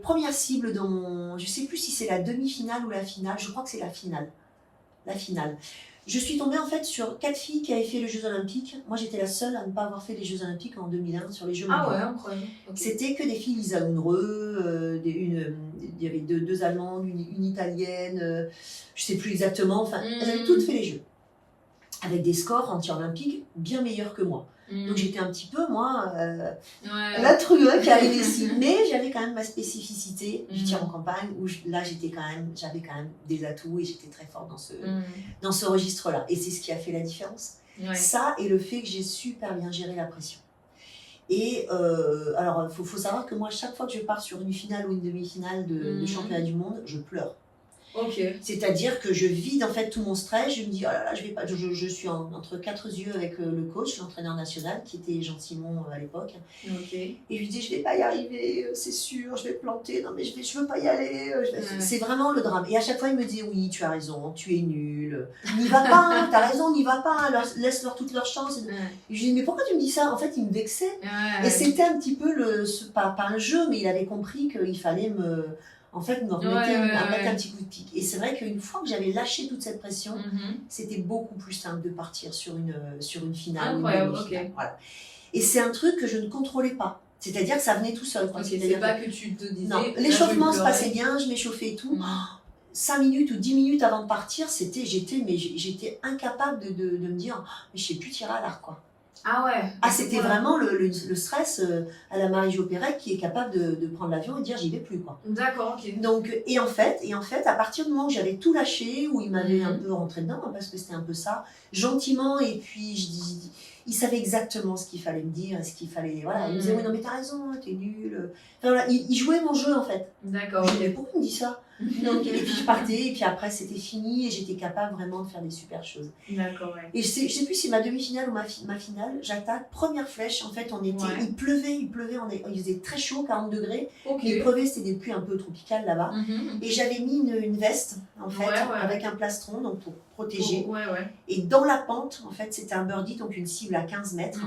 première cible dans je sais plus si c'est la demi-finale ou la finale, je crois que c'est la finale. La finale. Je suis tombée en fait sur 4 filles qui avaient fait les Jeux Olympiques. Moi, j'étais la seule à ne pas avoir fait les Jeux Olympiques en 2001 sur les Jeux mondiaux. Ah ouais, incroyable. Okay. C'était que des filles, Lisa Unruh, il y avait deux Allemandes, une Italienne, je sais plus exactement. Enfin, elles avaient toutes fait les Jeux. Avec des scores anti-olympiques bien meilleurs que moi. Donc j'étais un petit peu, moi, la truelle qui arrivait ici. Mais j'avais quand même ma spécificité du tir en campagne, où j'avais quand même des atouts et j'étais très forte dans ce registre-là. Et c'est ce qui a fait la différence. Ouais. Ça et le fait que j'ai super bien géré la pression. Et alors, il faut savoir que moi, chaque fois que je pars sur une finale ou une demi-finale de championnat du monde, je pleure. Ok. C'est-à-dire que je vide en fait tout mon stress, je me dis oh là là, je vais pas, je suis entre quatre yeux avec le coach, l'entraîneur national qui était Jean Simon à l'époque. Ok. Et je lui dis je vais pas y arriver, c'est sûr, je vais planter, non mais je veux pas y aller. C'est vraiment le drame. Et à chaque fois il me dit oui tu as raison, tu es nul, n'y va pas, hein, t'as raison, n'y va pas, hein, laisse-leur toute leur chance. Et je lui dis mais pourquoi tu me dis ça? En fait il me vexait. Et c'était un petit peu pas un jeu, mais il avait compris qu'il fallait en fait, me remettre un petit coup de pic. Et c'est vrai qu'une fois que j'avais lâché toute cette pression, c'était beaucoup plus simple de partir sur une finale. Incroyable, finale. Voilà. Et c'est un truc que je ne contrôlais pas. C'est-à-dire que ça venait tout seul. C'est pas que tu te disais... Non, l'échauffement se passait bien, je m'échauffais et tout. 5 minutes ou 10 minutes avant de partir, j'étais incapable de me dire « mais je sais plus tirer à l'arc, quoi ». Ah ouais. Ah, c'était vraiment le stress à la Marie-Jo Pérec qui est capable de prendre l'avion et de dire j'y vais plus, quoi. D'accord, ok. Donc, et en fait, à partir du moment où j'avais tout lâché, où il m'avait un peu rentré dedans, parce que c'était un peu ça, gentiment, et puis il savait exactement ce qu'il fallait me dire, ce qu'il fallait, voilà, il me disait oui non mais t'as raison, t'es nul. Enfin, voilà, il jouait mon jeu en fait. D'accord. Je me disais pourquoi il me dit ça? Donc, et puis je partais, et puis après c'était fini, et j'étais capable vraiment de faire des super choses. D'accord, ouais. Et je sais plus si ma demi-finale ou ma finale, j'attaque, première flèche, en fait il pleuvait, il faisait très chaud, 40 degrés, il pleuvait, c'était des pluies un peu tropicales là-bas, et j'avais mis une veste, en fait, avec un plastron, donc pour protéger, et dans la pente, en fait c'était un birdie, donc une cible à 15 mètres,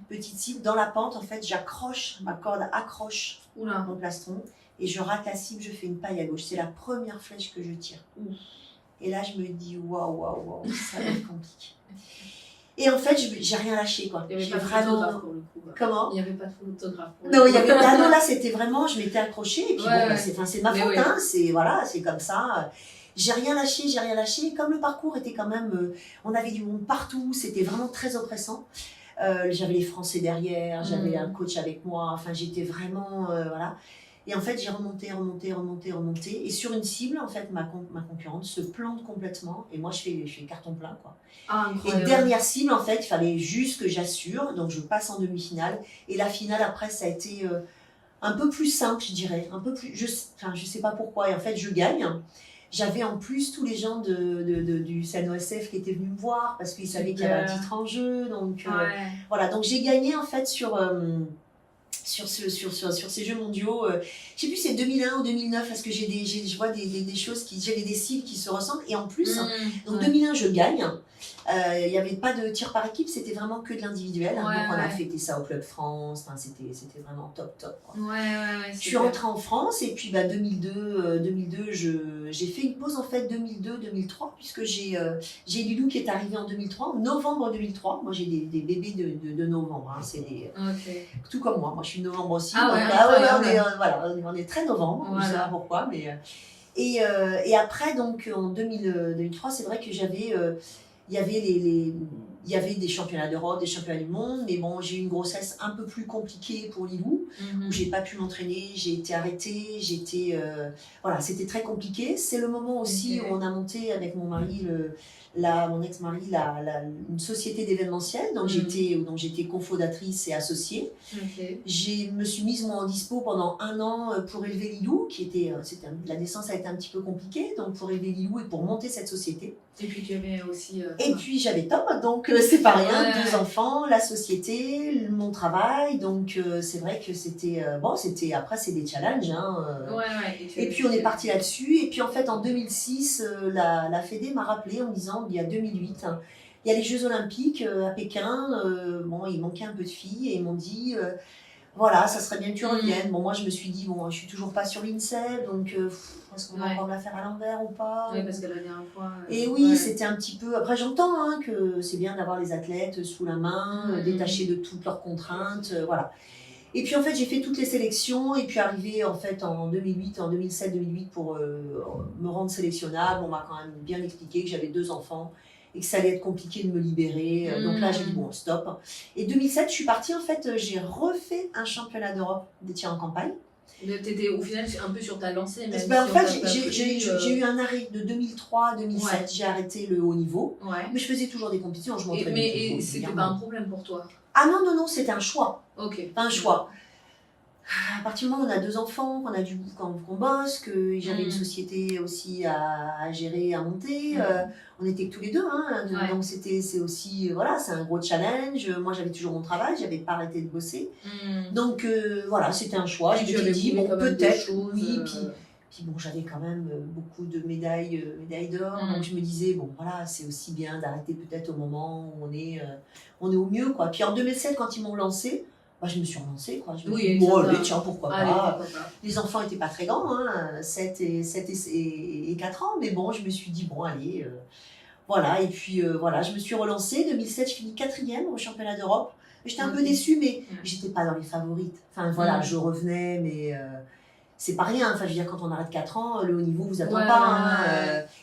petite cible, dans la pente, en fait j'accroche, ma corde accroche mon plastron, et je rate la cible, je fais une paille à gauche. C'est la première flèche que je tire. Et là, je me dis, waouh, ça va être compliqué. Et en fait, j'ai rien lâché, quoi. Il n'y avait pas de photographe pour le coup. Comment? Il n'y avait pas de photographe pour le coup. Il y avait... non, là, c'était vraiment, je m'étais accrochée. Et puis, c'est ma faute, hein. C'est comme ça. J'ai rien lâché. Comme le parcours était quand même, on avait du monde partout, c'était vraiment très oppressant. J'avais les Français derrière, j'avais un coach avec moi. Enfin, j'étais vraiment, voilà. Et en fait, j'ai remonté. Et sur une cible, en fait, ma concurrente se plante complètement. Et moi, je fais carton plein, quoi. Ah, et dernière cible, en fait, il fallait juste que j'assure. Donc, je passe en demi-finale. Et la finale, après, ça a été un peu plus simple, je dirais. Un peu plus, je sais pas pourquoi. Et en fait, je gagne. J'avais en plus tous les gens du CNOSF qui étaient venus me voir parce qu'ils savaient qu'il y avait un titre en jeu. Donc, voilà. Donc, j'ai gagné, en fait, sur ces Jeux mondiaux, je sais plus si c'est 2001 ou 2009 parce que je vois des choses j'avais des cibles qui se ressemblent et en plus, donc 2001 je gagne, il n'y avait pas de tir par équipe, c'était vraiment que de l'individuel, donc on a fêté ça au Club France, enfin, c'était vraiment top quoi. Je suis rentrée en France et puis 2002 j'ai fait une pause en fait 2002-2003 puisque j'ai Lilou qui est arrivé en 2003, en novembre 2003, moi j'ai des bébés de novembre, hein, c'est tout comme moi je suis de novembre aussi, on est très novembre, je sais pas pourquoi, mais et après donc en 2003 c'est vrai que j'avais il y avait des championnats d'Europe, des championnats du monde, mais bon, j'ai eu une grossesse un peu plus compliquée pour Lilou, où j'ai pas pu m'entraîner, j'ai été arrêtée, voilà, c'était très compliqué. C'est le moment aussi où on a monté avec mon mari, mon ex-mari, une société d'événementiel, dont j'étais cofondatrice et associée. Je me suis mise moi en dispo pendant 1 an pour élever Lilou, la naissance a été un petit peu compliquée, donc pour élever Lilou et pour monter cette société. Et puis tu avais aussi... Et puis j'avais Tom, donc c'est pas rien, 2 enfants, la société, mon travail, donc c'est vrai que c'était... après c'est des challenges, hein. Et puis on est parti là-dessus, et puis en fait en 2006, la Fédé m'a rappelé en me disant, il y a 2008, hein, il y a les Jeux Olympiques à Pékin, il manquait un peu de filles, et ils m'ont dit... voilà, ça serait bien que tu reviennes. Bon, moi, je me suis dit, je suis toujours pas sur l'INSEP, donc est-ce qu'on va encore me la faire à l'envers ou pas? Oui, parce que la dernière fois... Et oui, c'était un petit peu... Après, j'entends que c'est bien d'avoir les athlètes sous la main, détachés de toutes leurs contraintes, voilà. Et puis, en fait, j'ai fait toutes les sélections, et puis arrivé, en fait, en 2007-2008, pour me rendre sélectionnable, on m'a quand même bien expliqué que j'avais 2 enfants, et que ça allait être compliqué de me libérer. Donc là, j'ai dit, bon, stop. Et 2007, je suis partie, en fait, j'ai refait un championnat d'Europe des tirs en campagne. T'étais au final un peu sur ta lancée. Même Ben, en si fait, j'ai eu un arrêt de 2003 à 2007. Ouais. J'ai arrêté le haut niveau. Ouais. Mais je faisais toujours des compétitions. Je m'entraînais. Mais c'était pas un problème pour toi? Ah non, non, c'était un choix. Ok. Un choix. À partir du moment où on a 2 enfants, qu'on bosse, que j'avais une société aussi à gérer, à monter, on était que tous les deux, hein, donc c'est aussi, voilà, c'est un gros challenge. Moi j'avais toujours mon travail, j'avais pas arrêté de bosser, donc voilà, c'était un choix. Je me suis dit, bon, peut-être, oui, puis bon, j'avais quand même beaucoup de médailles d'or, donc je me disais, bon voilà, c'est aussi bien d'arrêter peut-être au moment où on est au mieux, quoi. Puis en 2007, quand ils m'ont lancé, je me suis relancée, quoi. Je me suis dit, bon, allez, tiens, pourquoi pas. Les enfants n'étaient pas très grands, hein, 7 et 4 ans, mais bon, je me suis dit, bon, allez, voilà. Et puis, voilà, je me suis relancée. 2007, je finis 4e au championnat d'Europe. J'étais un peu déçue, mais j'étais pas dans les favorites. Enfin, voilà, je revenais, mais c'est pas rien. Enfin, je veux dire, quand on arrête 4 ans, le haut niveau vous attend pas.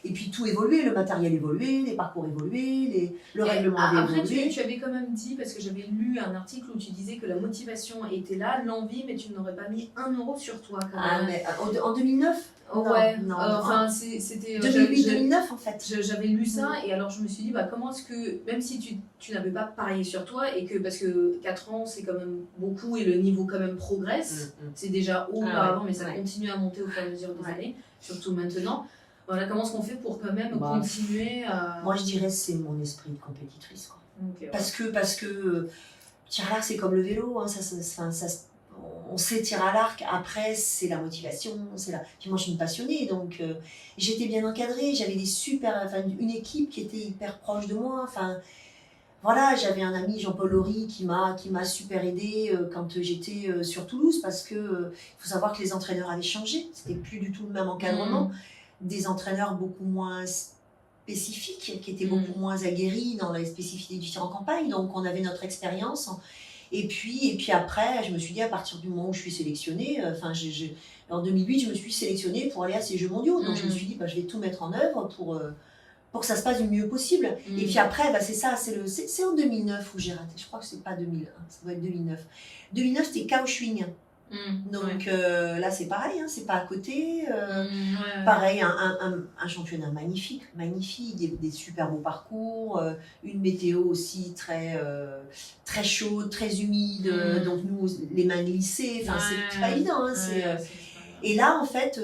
Et puis, tout évoluait, le matériel évoluait, les parcours évoluaient, le règlement avait évolué. Après, tu avais quand même dit, parce que j'avais lu un article où tu disais que la motivation était là, l'envie, mais tu n'aurais pas mis 1 euro sur toi. Quand même. Mais en 2009 non, enfin, c'était 2008-2009 en fait. J'avais lu ça et alors je me suis dit, comment est-ce que, même si tu n'avais pas parié sur toi, et que parce que 4 ans c'est quand même beaucoup et le niveau quand même progresse, c'est déjà haut auparavant, mais ça continue à monter au fur et à mesure des années, surtout maintenant. Voilà, comment est-ce qu'on fait pour quand même continuer à... Moi je dirais c'est mon esprit de compétitrice, quoi. Parce que tir à l'arc c'est comme le vélo, hein, on sait tirer à l'arc, après c'est la motivation, Puis moi je suis une passionnée, donc j'étais bien encadrée, j'avais une équipe qui était hyper proche de moi, voilà, j'avais un ami, Jean-Paul Laurie, qui m'a super aidé quand j'étais sur Toulouse, parce que faut savoir que les entraîneurs avaient changé, c'était plus du tout le même encadrement, des entraîneurs beaucoup moins spécifiques, qui étaient beaucoup moins aguerris dans les spécificités du tir en campagne, donc on avait notre expérience. Et puis après, je me suis dit, à partir du moment où je suis sélectionnée, en 2008, je me suis sélectionnée pour aller à ces Jeux mondiaux. Donc je me suis dit, je vais tout mettre en œuvre pour que ça se passe du mieux possible. Et puis après, c'est en 2009 où j'ai raté. Je crois que c'est pas 2001, ça doit être 2009. 2009, c'était Kaohsiung. Donc là, c'est pareil, hein, c'est pas à côté. Pareil, un championnat magnifique, des super beaux parcours, une météo aussi très chaude, très humide, donc nous, les mains glissées, c'est pas évident. Hein, et là, en fait,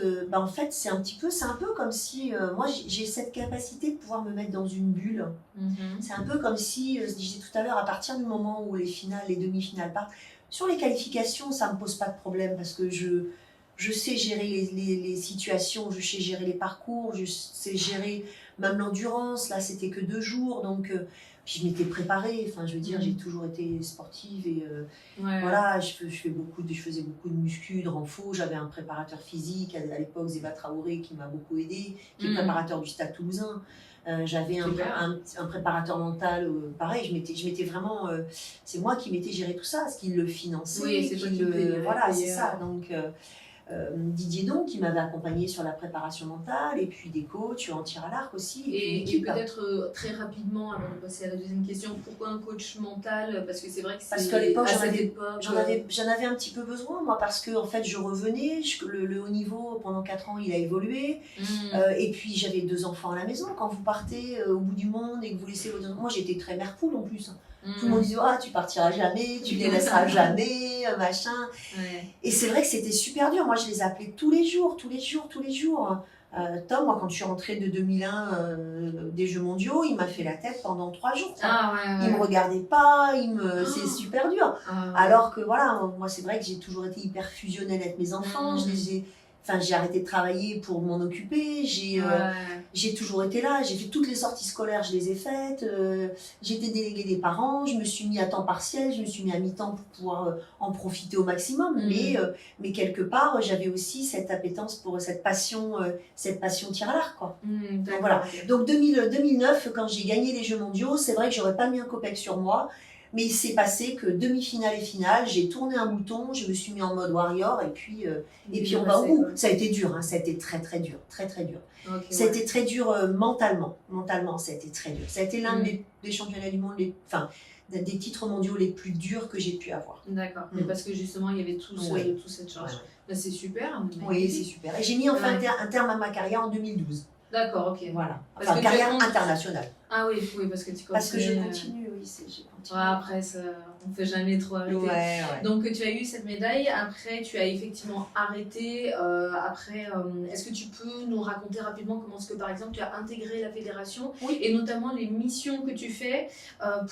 c'est un peu comme si, moi, j'ai cette capacité de pouvoir me mettre dans une bulle. C'est un peu comme si, je disais tout à l'heure, à partir du moment où les demi-finales partent, sur les qualifications, ça ne me pose pas de problème parce que je sais gérer les situations, je sais gérer les parcours, je sais gérer même l'endurance. Là, c'était que 2 jours, donc puis je m'étais préparée. Enfin, je veux dire, j'ai toujours été sportive et voilà, je faisais beaucoup de muscu, de renfo. J'avais un préparateur physique à l'époque, Zéba Traoré, qui m'a beaucoup aidée, qui est préparateur du Stade Toulousain. J'avais un préparateur mental, pareil, je m'étais vraiment, c'est moi qui m'étais géré tout ça, parce qu'il le finançait, voilà, c'est ça, donc Didier Don qui m'avait accompagné sur la préparation mentale, et puis des coachs en tir à l'arc aussi. Et peut-être très rapidement, avant de passer à la deuxième question, pourquoi un coach mental? Parce que c'est vrai que parce qu'à l'époque, j'en avais un petit peu besoin, moi, parce que en fait, je revenais, le haut niveau, pendant 4 ans, il a évolué, et puis j'avais 2 enfants à la maison. Quand vous partez au bout du monde et que vous laissez votre... Moi, j'étais très mère poule en plus. Tout le monde disait, tu partiras jamais, tu les laisseras jamais, machin. Et c'est vrai que c'était super dur. Moi, je les appelais tous les jours. Tom, moi, quand je suis rentrée de 2001 des Jeux mondiaux, il m'a fait la tête pendant 3 jours. Il me regardait pas, c'est super dur. Alors que voilà, moi, c'est vrai que j'ai toujours été hyper fusionnelle avec mes enfants. J'ai arrêté de travailler pour m'en occuper, j'ai toujours été là, j'ai fait toutes les sorties scolaires, je les ai faites, j'étais déléguée des parents, je me suis mis à temps partiel, je me suis mis à mi-temps pour pouvoir en profiter au maximum, mais quelque part, j'avais aussi cette appétence pour cette passion tir à l'arc, quoi. Donc voilà, donc 2009, quand j'ai gagné les Jeux mondiaux, c'est vrai que j'aurais pas mis un copec sur moi, mais il s'est passé que demi-finale et finale, j'ai tourné un bouton, je me suis mis en mode warrior et puis on va au bout. Ça a été dur, hein, ça a été très très dur, très très dur. Ça a été très dur mentalement, ça a été très dur. Ça a été l'un des championnats du monde, des titres mondiaux les plus durs que j'ai pu avoir. D'accord, mais parce que justement, il y avait toute cette charge. Ouais. Là, c'est super. Oui, c'est super. Et j'ai mis enfin un terme à ma carrière en 2012. D'accord, ok. Voilà. Parce Enfin, que carrière internationale. Ah oui, parce que tu continues. Parce que je continue, oui, j'ai continué. Après, on ne fait jamais trop arrêter. Ouais. Donc, tu as eu cette médaille. Après, tu as effectivement arrêté. Est-ce que tu peux nous raconter rapidement comment est-ce que, par exemple, tu as intégré la fédération et notamment les missions que tu fais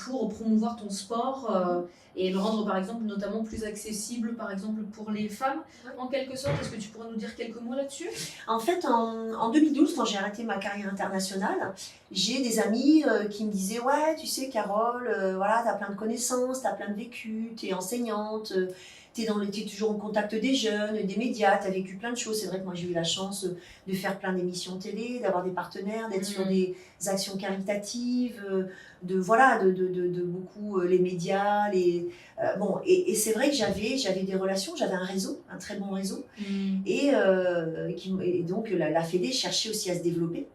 pour promouvoir ton sport et le rendre, par exemple, notamment plus accessible, par exemple, pour les femmes, en quelque sorte. Est-ce que tu pourrais nous dire quelques mots là-dessus? En fait, en 2012, quand j'ai arrêté ma carrière internationale, j'ai des amis qui me disaient « Ouais, tu sais, Carole, voilà, t'as plein de connaissances, t'as plein de vécu, t'es enseignante, t'es toujours en contact des jeunes, des médias, t'as vécu plein de choses. » C'est vrai que moi, j'ai eu la chance de faire plein d'émissions télé, d'avoir des partenaires, d'être sur des actions caritatives, de beaucoup les médias, et c'est vrai que j'avais des relations, j'avais un réseau, un très bon réseau, et donc la Fédé cherchait aussi à se développer.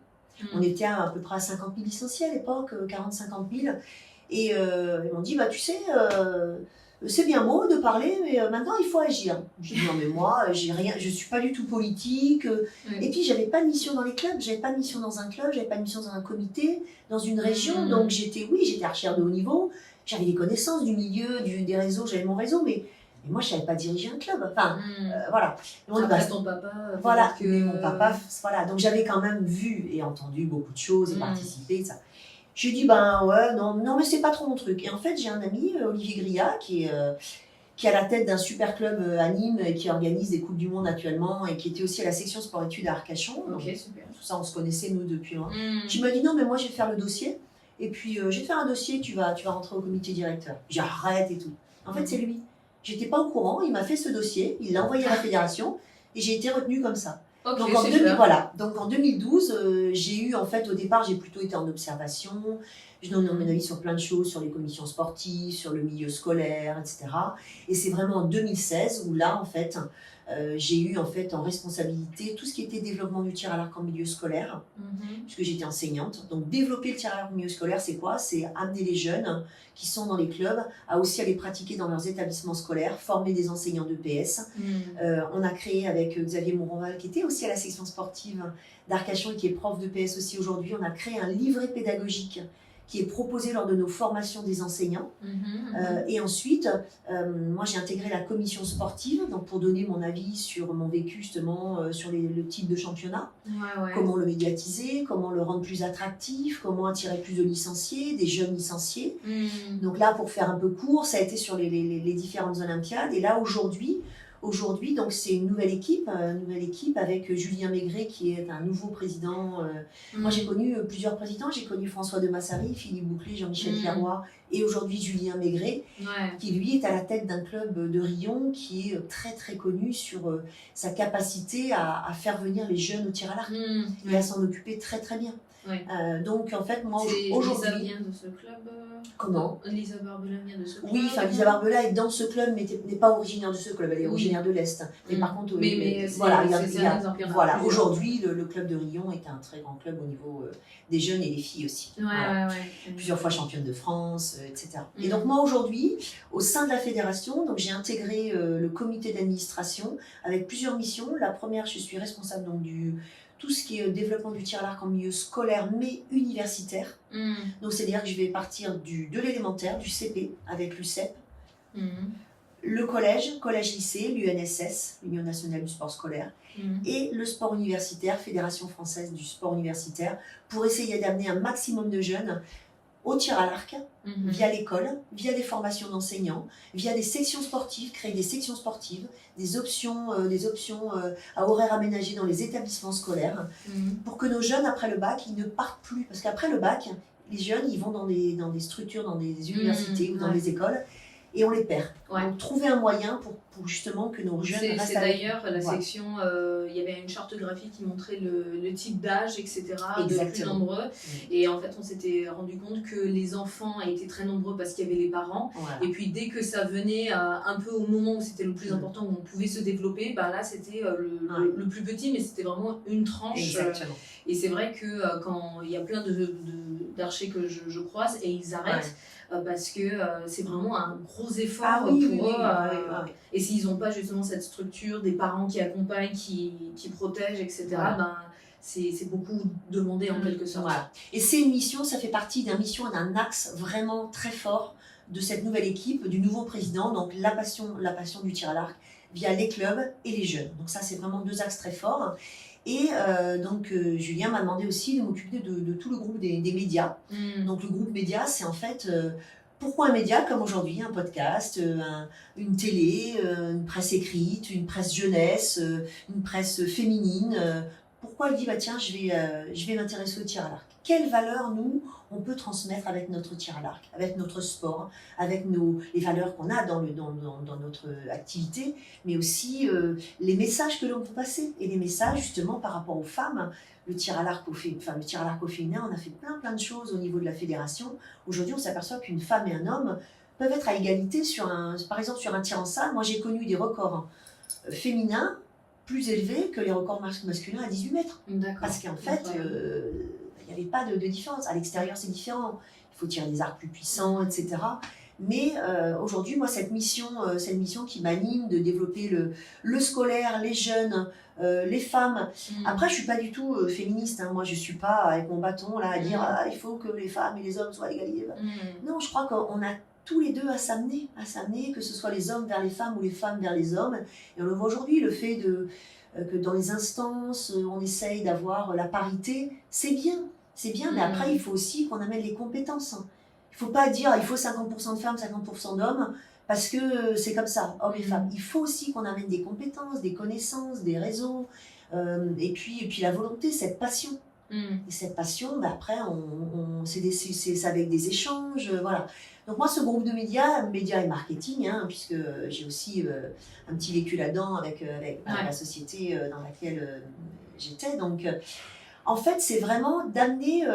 On était à peu près à 50 000 licenciés à l'époque, 40-50 000, et ils m'ont dit, bah tu sais, c'est bien beau de parler, mais maintenant il faut agir. Je dis non mais moi, je suis pas du tout politique. Et puis j'avais pas de mission dans les clubs, j'avais pas de mission dans un club, j'avais pas de mission dans un comité, dans une région. Donc j'étais archère de haut niveau, j'avais des connaissances du milieu, des réseaux, j'avais mon réseau, mais moi je savais pas diriger un club. Enfin voilà. Après ton papa. Voilà. Mais mon papa, voilà. Donc j'avais quand même vu et entendu beaucoup de choses et participé, ça. Je lui ai dit, non, mais c'est pas trop mon truc. Et en fait, j'ai un ami, Olivier Grillat, qui est à la tête d'un super club à Nîmes, qui organise des Coupes du Monde actuellement, et qui était aussi à la section sport-études à Arcachon. Ok, super. Tout ça, on se connaissait, nous, depuis loin. Qui m'a dit, non, mais moi, je vais faire le dossier. Et puis, je vais te faire un dossier, tu vas rentrer au comité directeur. J'arrête et tout. En fait, c'est lui. J'étais pas au courant, il m'a fait ce dossier, il l'a envoyé à la fédération, et j'ai été retenue comme ça. Okay, Donc en 2012, j'ai eu, en fait, au départ, j'ai plutôt été en observation. Je donne mon avis sur plein de choses, sur les commissions sportives, sur le milieu scolaire, etc. Et c'est vraiment en 2016 où là, en fait, j'ai eu en fait en responsabilité tout ce qui était développement du tir à l'arc en milieu scolaire, puisque j'étais enseignante. Donc développer le tir à l'arc en milieu scolaire, c'est quoi? C'est amener les jeunes qui sont dans les clubs à aussi aller pratiquer dans leurs établissements scolaires, former des enseignants de PS. On a créé avec Xavier Mouronval, qui était aussi à la section sportive d'Arcachon et qui est prof de PS aussi aujourd'hui, on a créé un livret pédagogique qui est proposé lors de nos formations des enseignants. Et ensuite, moi j'ai intégré la commission sportive, donc pour donner mon avis sur mon vécu justement, sur le type de championnat, comment le médiatiser, comment le rendre plus attractif, comment attirer plus de licenciés, des jeunes licenciés. Donc là, pour faire un peu court, ça a été sur les différentes Olympiades. Et là, Aujourd'hui, donc c'est une nouvelle équipe avec Julien Maigret qui est un nouveau président. Moi, j'ai connu plusieurs présidents. J'ai connu François de Massary, Philippe Bouclé, Jean-Michel Pierroy et aujourd'hui Julien Maigret, qui lui est à la tête d'un club de Riom qui est très très connu sur sa capacité à faire venir les jeunes au tir à l'arc et à s'en occuper très très bien. Donc en fait, moi aujourd'hui. Lisa vient de ce club. Comment? Lisa Barbela vient de ce club. Oui, enfin Lisa Barbela est dans ce club, mais n'est pas originaire de ce club. Elle est originaire de l'Est. Mais par contre, voilà, aujourd'hui, le club de Riom est un très grand club au niveau des jeunes et des filles aussi. Plusieurs fois championne de France, etc. Et donc moi aujourd'hui, au sein de la fédération, donc j'ai intégré le comité d'administration avec plusieurs missions. La première, je suis responsable donc tout ce qui est développement du tir à l'arc en milieu scolaire, mais universitaire. Donc, c'est-à-dire que je vais partir de l'élémentaire, du CP, avec l'UCEP, le collège-lycée, l'UNSS, l'Union nationale du sport scolaire, et le sport universitaire, Fédération française du sport universitaire, pour essayer d'amener un maximum de jeunes au tir à l'arc, via l'école, via des formations d'enseignants, via des sections sportives, créer des sections sportives, des options à horaires aménagés dans les établissements scolaires, pour que nos jeunes, après le bac, ils ne partent plus. Parce qu'après le bac, les jeunes, ils vont dans des structures, dans des universités ou dans des écoles, et on les perd. Donc, trouver un moyen pour justement que nos jeunes restent. C'est d'ailleurs la section, il y avait une charte graphique qui montrait le type d'âge, etc. de plus nombreux. Et en fait, on s'était rendu compte que les enfants étaient très nombreux parce qu'il y avait les parents. Et puis dès que ça venait un peu au moment où c'était le plus important, où on pouvait se développer, bah là c'était le plus petit, mais c'était vraiment une tranche. Exactement. Et c'est vrai que quand il y a plein d'archers que je croise et ils arrêtent parce que c'est vraiment un gros effort pour eux. Et s'ils n'ont pas justement cette structure, des parents qui accompagnent, qui protègent, etc., c'est beaucoup demandé en quelque sorte. Voilà. Et c'est une mission, ça fait partie d'un axe vraiment très fort de cette nouvelle équipe, du nouveau président, donc la passion du tir à l'arc via les clubs et les jeunes. Donc ça, c'est vraiment 2 axes très forts. Et donc Julien m'a demandé aussi de m'occuper de tout le groupe des médias. Donc le groupe média, c'est en fait pourquoi un média comme aujourd'hui, un podcast, une télé, une presse écrite, une presse jeunesse, une presse féminine. Pourquoi il dit tiens, je vais m'intéresser au tir à l'arc. Quelles valeurs nous on peut transmettre avec notre tir à l'arc, avec notre sport, avec les valeurs qu'on a dans notre activité, mais aussi les messages que l'on peut passer et les messages justement par rapport aux femmes. Le tir à l'arc au féminin, on a fait plein de choses au niveau de la fédération. Aujourd'hui, on s'aperçoit qu'une femme et un homme peuvent être à égalité par exemple sur un tir en salle. Moi, j'ai connu des records féminins plus élevés que les records masculins à 18 mètres. Parce qu'en fait, il n'y avait pas de différence. À l'extérieur, c'est différent. Il faut tirer des arcs plus puissants, etc. Mais aujourd'hui, moi, cette mission qui m'anime de développer le scolaire, les jeunes, les femmes. Après, je ne suis pas du tout féministe. Moi, je ne suis pas avec mon bâton là, à dire il faut que les femmes et les hommes soient égalisés. Non, je crois qu'on a tous les deux à s'amener, que ce soit les hommes vers les femmes ou les femmes vers les hommes. Et on le voit aujourd'hui, le fait que dans les instances, on essaye d'avoir la parité, c'est bien, mais après, il faut aussi qu'on amène les compétences. Il ne faut pas dire il faut 50% de femmes, 50% d'hommes, parce que c'est comme ça, hommes et femmes. Il faut aussi qu'on amène des compétences, des connaissances, des réseaux, et puis la volonté, cette passion. Et cette passion, après, c'est avec des échanges, voilà. Donc moi, ce groupe de médias et marketing, puisque j'ai aussi un petit vécu là-dedans avec la société dans laquelle j'étais. Donc, en fait, c'est vraiment d'amener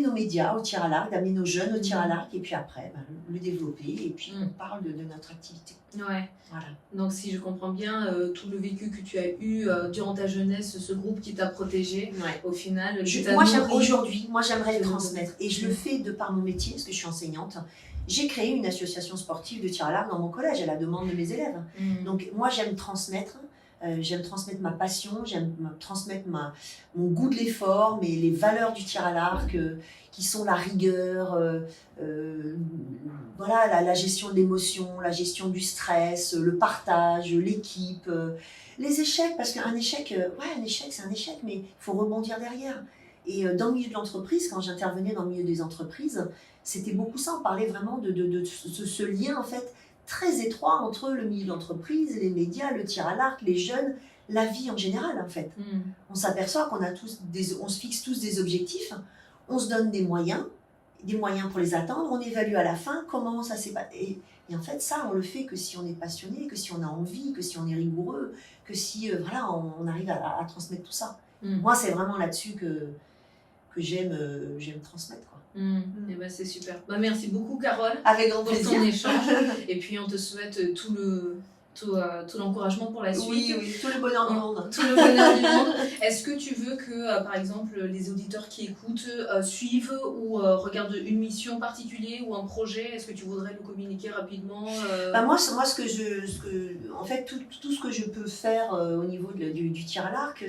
nos médias au tir à l'arc, d'amener nos jeunes au tir à l'arc, et puis après, le développer, et puis on parle de notre activité. Ouais. Voilà. Donc si je comprends bien, tout le vécu que tu as eu durant ta jeunesse, ce groupe qui t'a protégé, au final... Moi j'aimerais le transmettre, et je le fais de par mon métier, parce que je suis enseignante. J'ai créé une association sportive de tir à l'arc dans mon collège, à la demande de mes élèves. Donc moi j'aime transmettre ma passion, j'aime transmettre mon goût de l'effort, mais les valeurs du tir à l'arc, qui sont la rigueur, voilà, la gestion de l'émotion, la gestion du stress, le partage, l'équipe, les échecs, parce qu'un échec, c'est un échec, mais il faut rebondir derrière. Et dans le milieu de l'entreprise, quand j'intervenais dans le milieu des entreprises, c'était beaucoup ça, on parlait vraiment de ce lien en fait très étroit entre le milieu de l'entreprise, les médias, le tir à l'arc, les jeunes, la vie en général en fait. On s'aperçoit qu'on on se fixe tous des objectifs, on se donne des moyens pour les atteindre, on évalue à la fin comment ça s'est passé. Et en fait ça, on le fait que si on est passionné, que si on a envie, que si on est rigoureux, que si on arrive à transmettre tout ça. Moi c'est vraiment là-dessus que j'aime transmettre, quoi. Et ben c'est super. Merci beaucoup Carole. Avec grand pour plaisir. ton échange. Et puis on te souhaite tout l'encouragement pour la suite. Oui, tout le bonheur du monde. Tout le bonheur du monde. Est-ce que tu veux que, par exemple, les auditeurs qui écoutent suivent ou regardent une mission particulière ou un projet? Est-ce que tu voudrais nous communiquer rapidement moi, en fait, tout ce que je peux faire au niveau du tir à l'arc,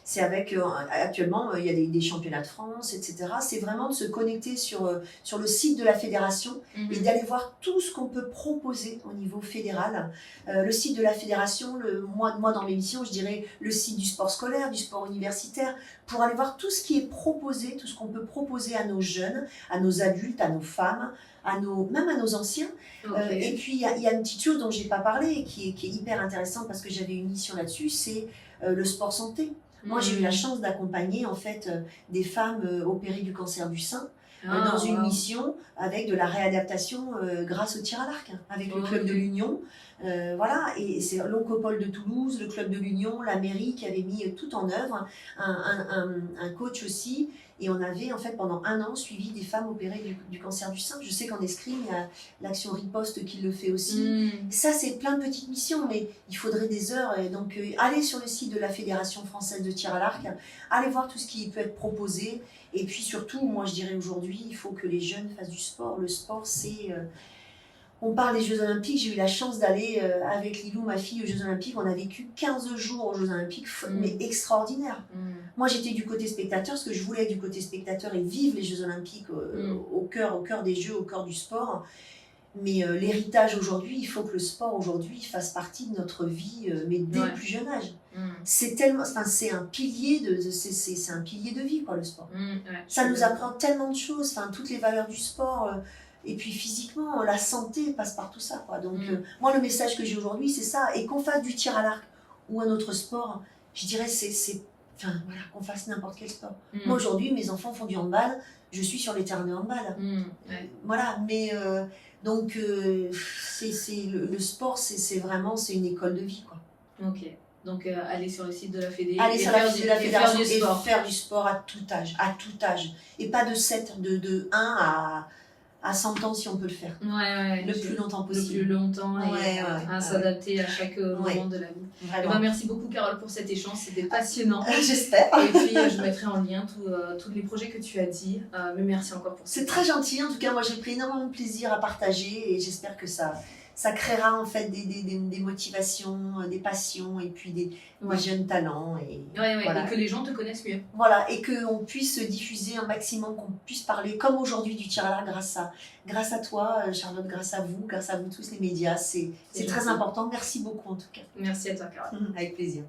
c'est avec, actuellement, il y a des championnats de France, etc. C'est vraiment de se connecter sur le site de la fédération et d'aller voir tout ce qu'on peut proposer au niveau fédéral. Le site de la fédération, moi dans mes missions, je dirais le site du sport scolaire, du sport universitaire, pour aller voir tout ce qui est proposé, tout ce qu'on peut proposer à nos jeunes, à nos adultes, à nos femmes, même à nos anciens. Et puis il y a une petite chose dont j'ai pas parlé, qui est hyper intéressante parce que j'avais une mission là-dessus, c'est le sport santé. Moi j'ai eu la chance d'accompagner en fait des femmes opérées du cancer du sein. Dans une mission avec de la réadaptation grâce au tir à l'arc, avec le club de l'Union. Voilà, et c'est l'Oncopole de Toulouse, le club de l'Union, la mairie qui avait mis tout en œuvre, un coach aussi, Et on avait en fait pendant 1 an suivi des femmes opérées du cancer du sein. Je sais qu'en escrime, il y a l'action Riposte qui le fait aussi. Ça, c'est plein de petites missions, mais il faudrait des heures. Et donc, allez sur le site de la Fédération française de tir à l'arc, allez voir tout ce qui peut être proposé. Et puis surtout, moi je dirais aujourd'hui, il faut que les jeunes fassent du sport. Le sport, c'est... On parle des Jeux Olympiques, j'ai eu la chance d'aller avec Lilou, ma fille, aux Jeux Olympiques. On a vécu 15 jours aux Jeux Olympiques, mais extraordinaire. Moi, j'étais du côté spectateur, parce que je voulais être du côté spectateur et vivre les Jeux Olympiques au cœur des Jeux, au cœur du sport. Mais l'héritage aujourd'hui, il faut que le sport aujourd'hui fasse partie de notre vie, mais dès le plus jeune âge. C'est tellement, enfin, c'est un pilier c'est un pilier de vie, quoi, le sport. Ça nous apprend tellement de choses, enfin, toutes les valeurs du sport. Et puis physiquement, la santé passe par tout ça, quoi. Donc, moi, le message que j'ai aujourd'hui, c'est ça. Et qu'on fasse du tir à l'arc ou un autre sport, je dirais, enfin, voilà, qu'on fasse n'importe quel sport. Moi, aujourd'hui, mes enfants font du handball, je suis sur les terrains de handball. Voilà, mais donc, le sport, c'est vraiment, c'est une école de vie, quoi. Ok. Donc, aller sur le site de la Fédé, aller sur le site de la Fédération et faire du sport à tout âge. Et pas de 1 à 100 ans si on peut le faire. Le plus longtemps possible. Le plus longtemps et s'adapter à chaque moment de la vie. Et ben, merci beaucoup Carole pour cet échange, c'était passionnant. J'espère. Et puis je mettrai en lien tous les projets que tu as dit. Mais merci encore pour ça. C'est très gentil, en tout cas moi j'ai pris énormément de plaisir à partager et j'espère que ça créera en fait des motivations, des passions et puis des jeunes talents. Et, voilà. Et que les gens te connaissent mieux. Voilà, et qu'on puisse diffuser un maximum, qu'on puisse parler comme aujourd'hui du tir à l'arc grâce à toi, Charlotte, grâce à vous tous les médias. C'est très important. Merci beaucoup en tout cas. Merci à toi, Carole. Avec plaisir.